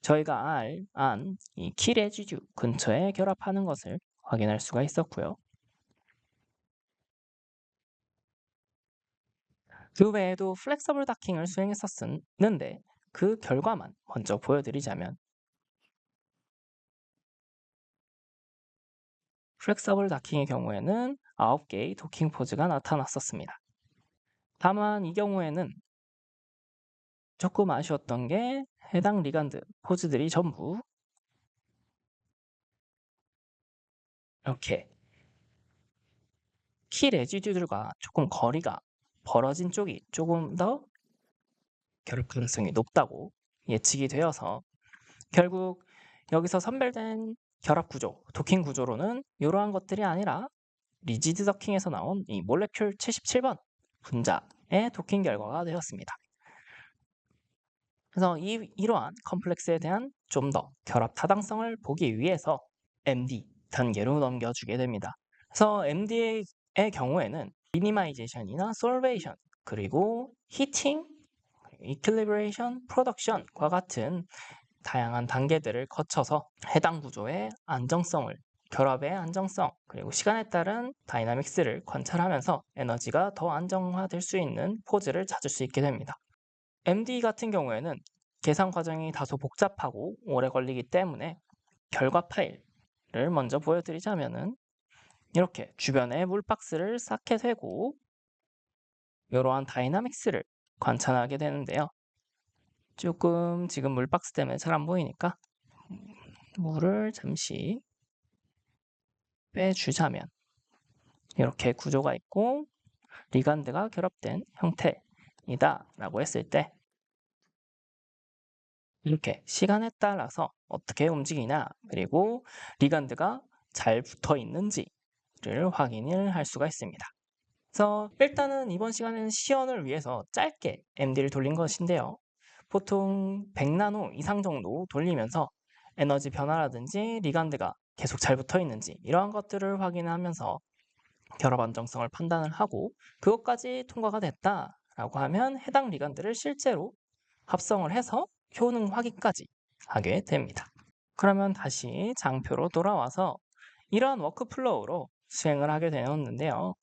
저희가 안 이 키 레지듀 근처에 결합하는 것을 확인할 수가 있었고요. 그 외에도 플렉서블 다킹을 수행했었는데 그 결과만 먼저 보여드리자면 플렉서블 다킹의 경우에는 9개의 도킹 포즈가 나타났었습니다. 다만 이 경우에는 조금 아쉬웠던 게 해당 리간드 포즈들이 전부 이렇게 키 레지듀들과 조금 거리가 벌어진 쪽이 조금 더 결합 가능성이 높다고 예측이 되어서 결국 여기서 선별된 결합 구조, 도킹 구조로는 이러한 것들이 아니라 리지드 더킹에서 나온 이 몰레큘 77번 분자의 도킹 결과가 되었습니다. 그래서 이러한 컴플렉스에 대한 좀 더 결합 타당성을 보기 위해서 MD 단계로 넘겨주게 됩니다. 그래서 MD의 경우에는 미니마이제이션이나 솔베이션, 그리고 히팅, 이퀄리브레이션, 프로덕션과 같은 다양한 단계들을 거쳐서 해당 구조의 안정성을, 결합의 안정성, 그리고 시간에 따른 다이나믹스를 관찰하면서 에너지가 더 안정화될 수 있는 포즈를 찾을 수 있게 됩니다. MD 같은 경우에는 계산 과정이 다소 복잡하고 오래 걸리기 때문에 결과 파일을 먼저 보여드리자면은 이렇게 주변에 물박스를 쌓게 되고 이러한 다이나믹스를 관찰하게 되는데요. 조금 지금 물박스 때문에 잘 안 보이니까 물을 잠시 빼주자면 이렇게 구조가 있고 리간드가 결합된 형태이다 라고 했을 때 이렇게 시간에 따라서 어떻게 움직이냐, 그리고 리간드가 잘 붙어 있는지를 확인을 할 수가 있습니다. 그래서 일단은 이번 시간에는 시연을 위해서 짧게 MD를 돌린 것인데요. 보통 100나노 이상 정도 돌리면서 에너지 변화라든지 리간드가 계속 잘 붙어 있는지 이러한 것들을 확인하면서 결합 안정성을 판단을 하고 그것까지 통과가 됐다라고 하면 해당 리간드를 실제로 합성을 해서 효능 확인까지 하게 됩니다. 그러면 다시 장표로 돌아와서 이러한 워크플로우로 수행을 하게 되었는데요.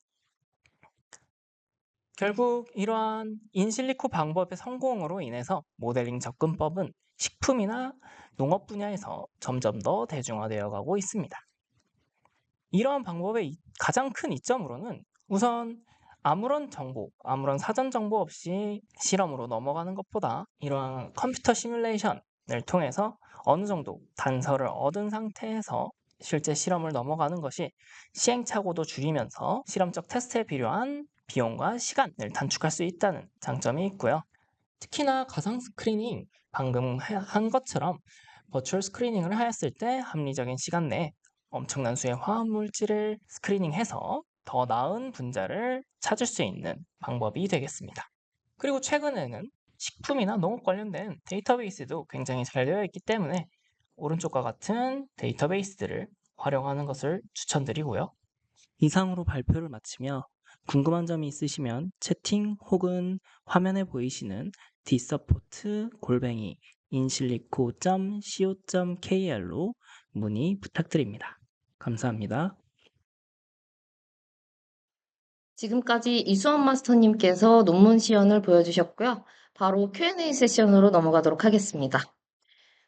결국 이러한 인실리코 방법의 성공으로 인해서 모델링 접근법은 식품이나 농업 분야에서 점점 더 대중화되어 가고 있습니다. 이러한 방법의 가장 큰 이점으로는 우선 아무런 정보, 아무런 사전 정보 없이 실험으로 넘어가는 것보다 이러한 컴퓨터 시뮬레이션을 통해서 어느 정도 단서를 얻은 상태에서 실제 실험을 넘어가는 것이 시행착오도 줄이면서 실험적 테스트에 필요한 비용과 시간을 단축할 수 있다는 장점이 있고요. 특히나 가상 스크리닝, 방금 한 것처럼 버추얼 스크리닝을 하였을 때 합리적인 시간 내에 엄청난 수의 화학물질을 스크리닝해서 더 나은 분자를 찾을 수 있는 방법이 되겠습니다. 그리고 최근에는 식품이나 농업 관련된 데이터베이스도 굉장히 잘 되어 있기 때문에 오른쪽과 같은 데이터베이스들을 활용하는 것을 추천드리고요. 이상으로 발표를 마치며 궁금한 점이 있으시면 채팅 혹은 화면에 보이시는 dsupport@insillico.co.kr로 문의 부탁드립니다. 감사합니다. 지금까지 이수원 마스터님께서 논문 시연을 보여주셨고요. 바로 Q&A 세션으로 넘어가도록 하겠습니다.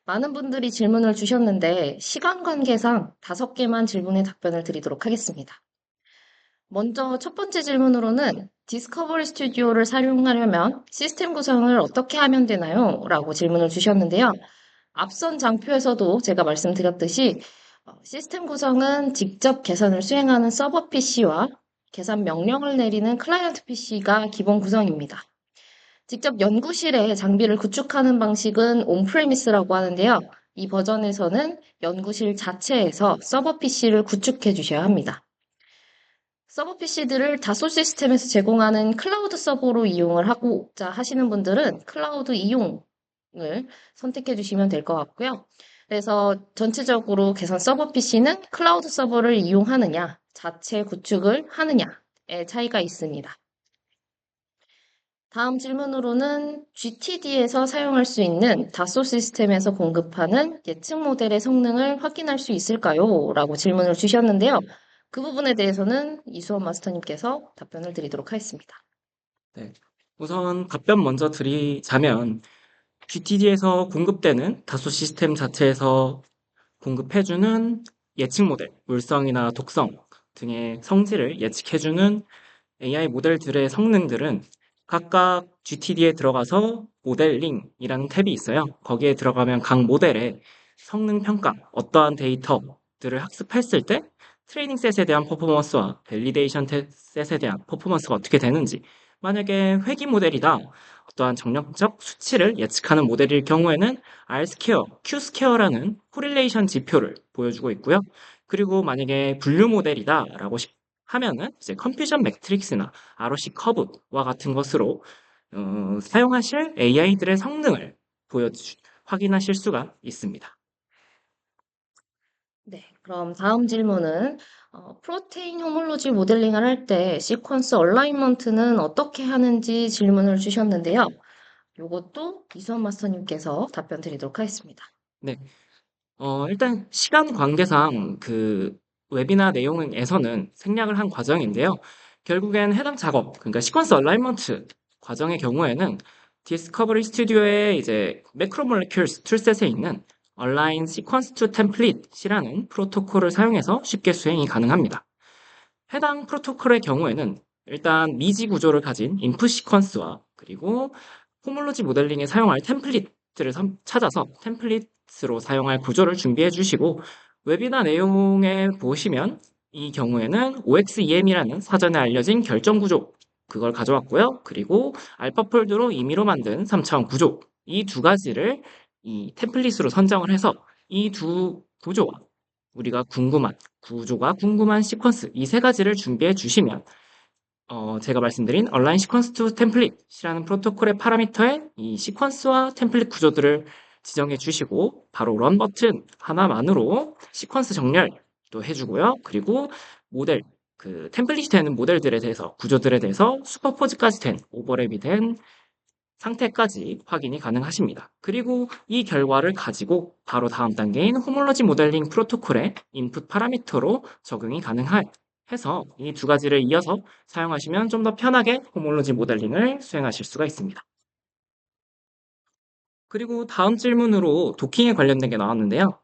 많은 분들이 질문을 주셨는데 시간 관계상 5개만 질문에 답변을 드리도록 하겠습니다. 먼저 첫 번째 질문으로는 디스커버리 스튜디오를 사용하려면 시스템 구성을 어떻게 하면 되나요? 라고 질문을 주셨는데요. 앞선 장표에서도 제가 말씀드렸듯이 시스템 구성은 직접 계산을 수행하는 서버 PC와 계산 명령을 내리는 클라이언트 PC가 기본 구성입니다. 직접 연구실에 장비를 구축하는 방식은 온프레미스라고 하는데요. 이 버전에서는 연구실 자체에서 서버 PC를 구축해 주셔야 합니다. 서버 PC들을 다소 시스템에서 제공하는 클라우드 서버로 이용을 하고자 하시는 분들은 클라우드 이용을 선택해 주시면 될 것 같고요. 그래서 전체적으로 계산 서버 PC는 클라우드 서버를 이용하느냐, 자체 구축을 하느냐의 차이가 있습니다. 다음 질문으로는 GTD에서 사용할 수 있는 다소 시스템에서 공급하는 예측 모델의 성능을 확인할 수 있을까요? 라고 질문을 주셨는데요. 그 부분에 대해서는 이수원 마스터님께서 답변을 드리도록 하겠습니다. 네. 우선 답변 먼저 드리자면 GTD에서 공급되는 다소 시스템 자체에서 공급해주는 예측 모델, 물성이나 독성 등의 성질을 예측해주는 AI 모델들의 성능들은 각각 GTD에 들어가서 모델링이라는 탭이 있어요. 거기에 들어가면 각 모델의 성능 평가, 어떠한 데이터들을 학습했을 때 트레이닝 셋에 대한 퍼포먼스와 밸리데이션 셋에 대한 퍼포먼스가 어떻게 되는지, 만약에 회귀 모델이다, 어떠한 정력적 수치를 예측하는 모델일 경우에는 R스퀘어, Q스퀘어라는 코릴레이션 지표를 보여주고 있고요. 그리고 만약에 분류 모델이다라고 하면은 이제 컴퓨전 매트릭스나 ROC 커브와 같은 것으로 사용하실 AI들의 성능을 확인하실 수가 있습니다. 네, 그럼 다음 질문은 프로테인 호몰로지 모델링을 할 때 시퀀스 얼라이먼트는 어떻게 하는지 질문을 주셨는데요. 이것도 이수원 마스터님께서 답변 드리도록 하겠습니다. 네. 일단 시간 관계상 그 웨비나 내용에서는 생략을 한 과정인데요. 결국엔 해당 작업, 그러니까 시퀀스 얼라이먼트 과정의 경우에는 디스커버리 스튜디오의 이제 매크로몰레큘스 툴셋에 있는 Align Sequence to Template이라는 프로토콜을 사용해서 쉽게 수행이 가능합니다. 해당 프로토콜의 경우에는 일단 미지 구조를 가진 인풋 시퀀스와 그리고 호몰로지 모델링에 사용할 템플릿들을 찾아서 템플릿으로 사용할 구조를 준비해 주시고 웹이나 내용에 보시면 이 경우에는 OXEM이라는 사전에 알려진 결정 구조 그걸 가져왔고요. 그리고 알파폴드로 임의로 만든 3차원 구조 이 두 가지를 이 템플릿으로 선정을 해서 이 두 구조와 우리가 궁금한 구조가 궁금한 시퀀스 이 세 가지를 준비해 주시면 제가 말씀드린 Align Sequence to Template이라는 프로토콜의 파라미터에 이 시퀀스와 템플릿 구조들을 지정해 주시고 바로 런 버튼 하나만으로 시퀀스 정렬도 해주고요. 그리고 모델 그 템플릿이 되는 모델들에 대해서 구조들에 대해서 슈퍼포즈까지 된 오버랩이 된 상태까지 확인이 가능하십니다. 그리고 이 결과를 가지고 바로 다음 단계인 호몰로지 모델링 프로토콜의 인풋 파라미터로 적용이 가능해서 이 두 가지를 이어서 사용하시면 좀 더 편하게 호몰로지 모델링을 수행하실 수가 있습니다. 그리고 다음 질문으로 도킹에 관련된 게 나왔는데요.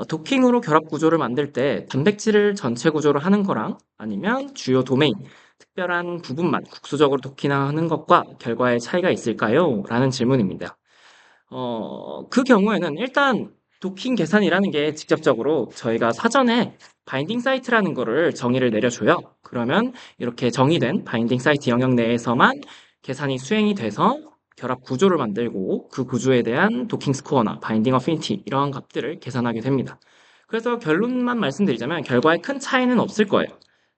도킹으로 결합 구조를 만들 때 단백질을 전체 구조로 하는 거랑 아니면 주요 도메인, 특별한 부분만 국수적으로 도킹하는 것과 결과의 차이가 있을까요? 라는 질문입니다. 그 경우에는 일단 도킹 계산이라는 게 직접적으로 저희가 사전에 바인딩 사이트라는 거를 정의를 내려줘요. 그러면 이렇게 정의된 바인딩 사이트 영역 내에서만 계산이 수행이 돼서 결합 구조를 만들고 그 구조에 대한 도킹 스코어나 바인딩 어피니티 이러한 값들을 계산하게 됩니다. 그래서 결론만 말씀드리자면 결과에 큰 차이는 없을 거예요.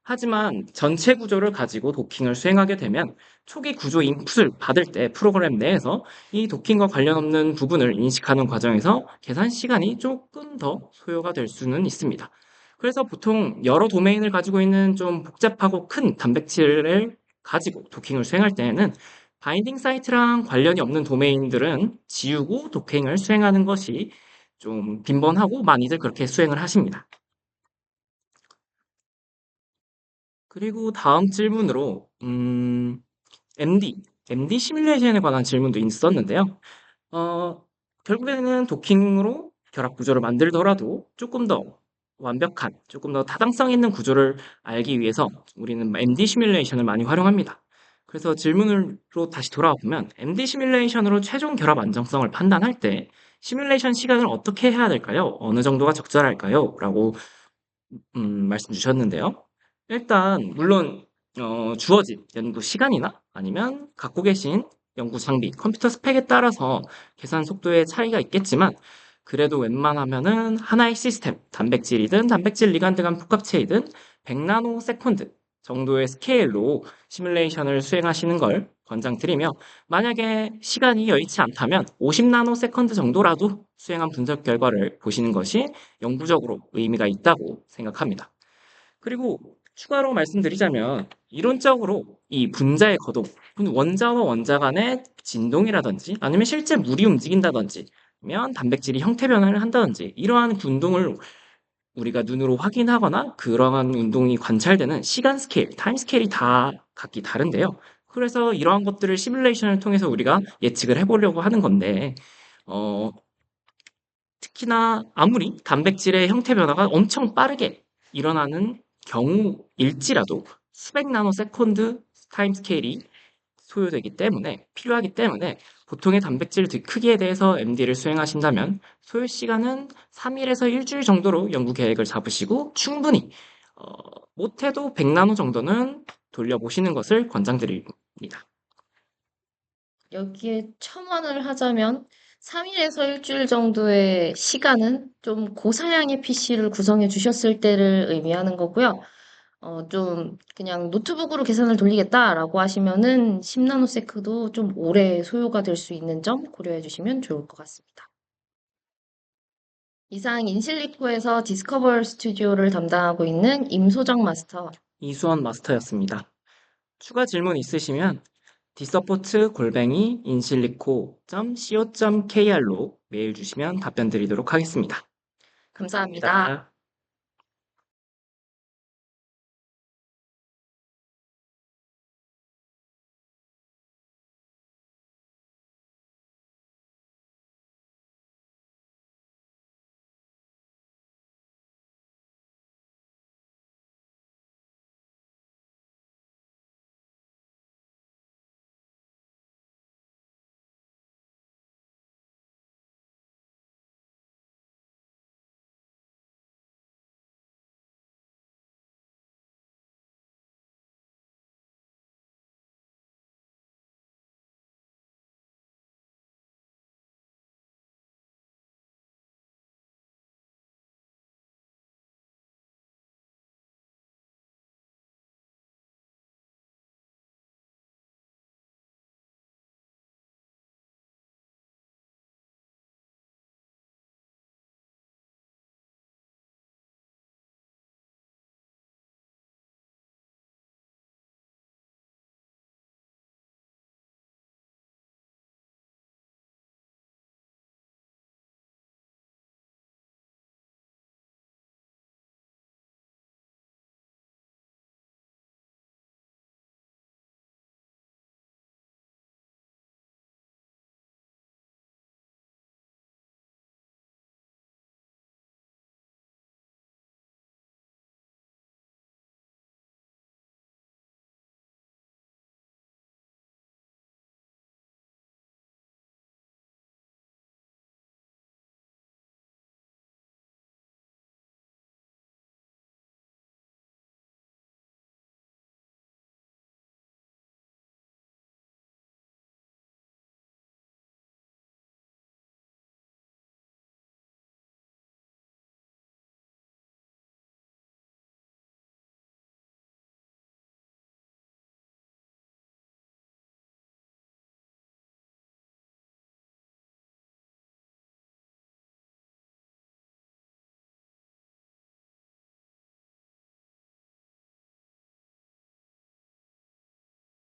하지만 전체 구조를 가지고 도킹을 수행하게 되면 초기 구조 인풋을 받을 때 프로그램 내에서 이 도킹과 관련 없는 부분을 인식하는 과정에서 계산 시간이 조금 더 소요가 될 수는 있습니다. 그래서 보통 여러 도메인을 가지고 있는 좀 복잡하고 큰 단백질을 가지고 도킹을 수행할 때에는 바인딩 사이트랑 관련이 없는 도메인들은 지우고 도킹을 수행하는 것이 좀 빈번하고 많이들 그렇게 수행을 하십니다. 그리고 다음 질문으로 MD 시뮬레이션에 관한 질문도 있었는데요. 어, 결국에는 도킹으로 결합 구조를 만들더라도 조금 더 완벽한, 조금 더 타당성 있는 구조를 알기 위해서 우리는 MD 시뮬레이션을 많이 활용합니다. 그래서 질문으로 다시 돌아와 보면 MD 시뮬레이션으로 최종 결합 안정성을 판단할 때 시뮬레이션 시간을 어떻게 해야 될까요? 어느 정도가 적절할까요? 라고 말씀 주셨는데요. 일단 물론 주어진 연구 시간이나 아니면 갖고 계신 연구 장비, 컴퓨터 스펙에 따라서 계산 속도의 차이가 있겠지만 그래도 웬만하면은 하나의 시스템, 단백질이든 단백질 리간드 간 복합체이든 100나노 세컨드 정도의 스케일로 시뮬레이션을 수행하시는 걸 권장드리며 만약에 시간이 여의치 않다면 50나노 세컨드 정도라도 수행한 분석 결과를 보시는 것이 영구적으로 의미가 있다고 생각합니다. 그리고 추가로 말씀드리자면 이론적으로 이 분자의 거동, 원자와 원자 간의 진동이라든지 아니면 실제 물이 움직인다든지 아니면 단백질이 형태 변화를 한다든지 이러한 운동을 우리가 눈으로 확인하거나 그러한 운동이 관찰되는 시간 스케일, 타임 스케일이 다 각기 다른데요. 그래서 이러한 것들을 시뮬레이션을 통해서 우리가 예측을 해보려고 하는 건데, 어, 특히나 아무리 단백질의 형태 변화가 엄청 빠르게 일어나는 경우일지라도 수백 나노 세컨드 타임 스케일이 소요되기 때문에 필요하기 때문에 보통의 단백질 크기에 대해서 MD를 수행하신다면 소요 시간은 3일에서 일주일 정도로 연구 계획을 잡으시고 충분히 어, 못해도 100나노 정도는 돌려보시는 것을 권장드립니다. 여기에 첨언을 하자면 3일에서 일주일 정도의 시간은 좀 고사양의 PC를 구성해 주셨을 때를 의미하는 거고요. 좀 그냥 노트북으로 계산을 돌리겠다라고 하시면은 10나노세크도 좀 오래 소요가 될 수 있는 점 고려해 주시면 좋을 것 같습니다. 이상 인실리코에서 디스커버 스튜디오를 담당하고 있는 임소정 마스터. 이수원 마스터였습니다. 추가 질문 있으시면 dsupport@insillico.co.kr로 메일 주시면 답변 드리도록 하겠습니다. 감사합니다. 감사합니다.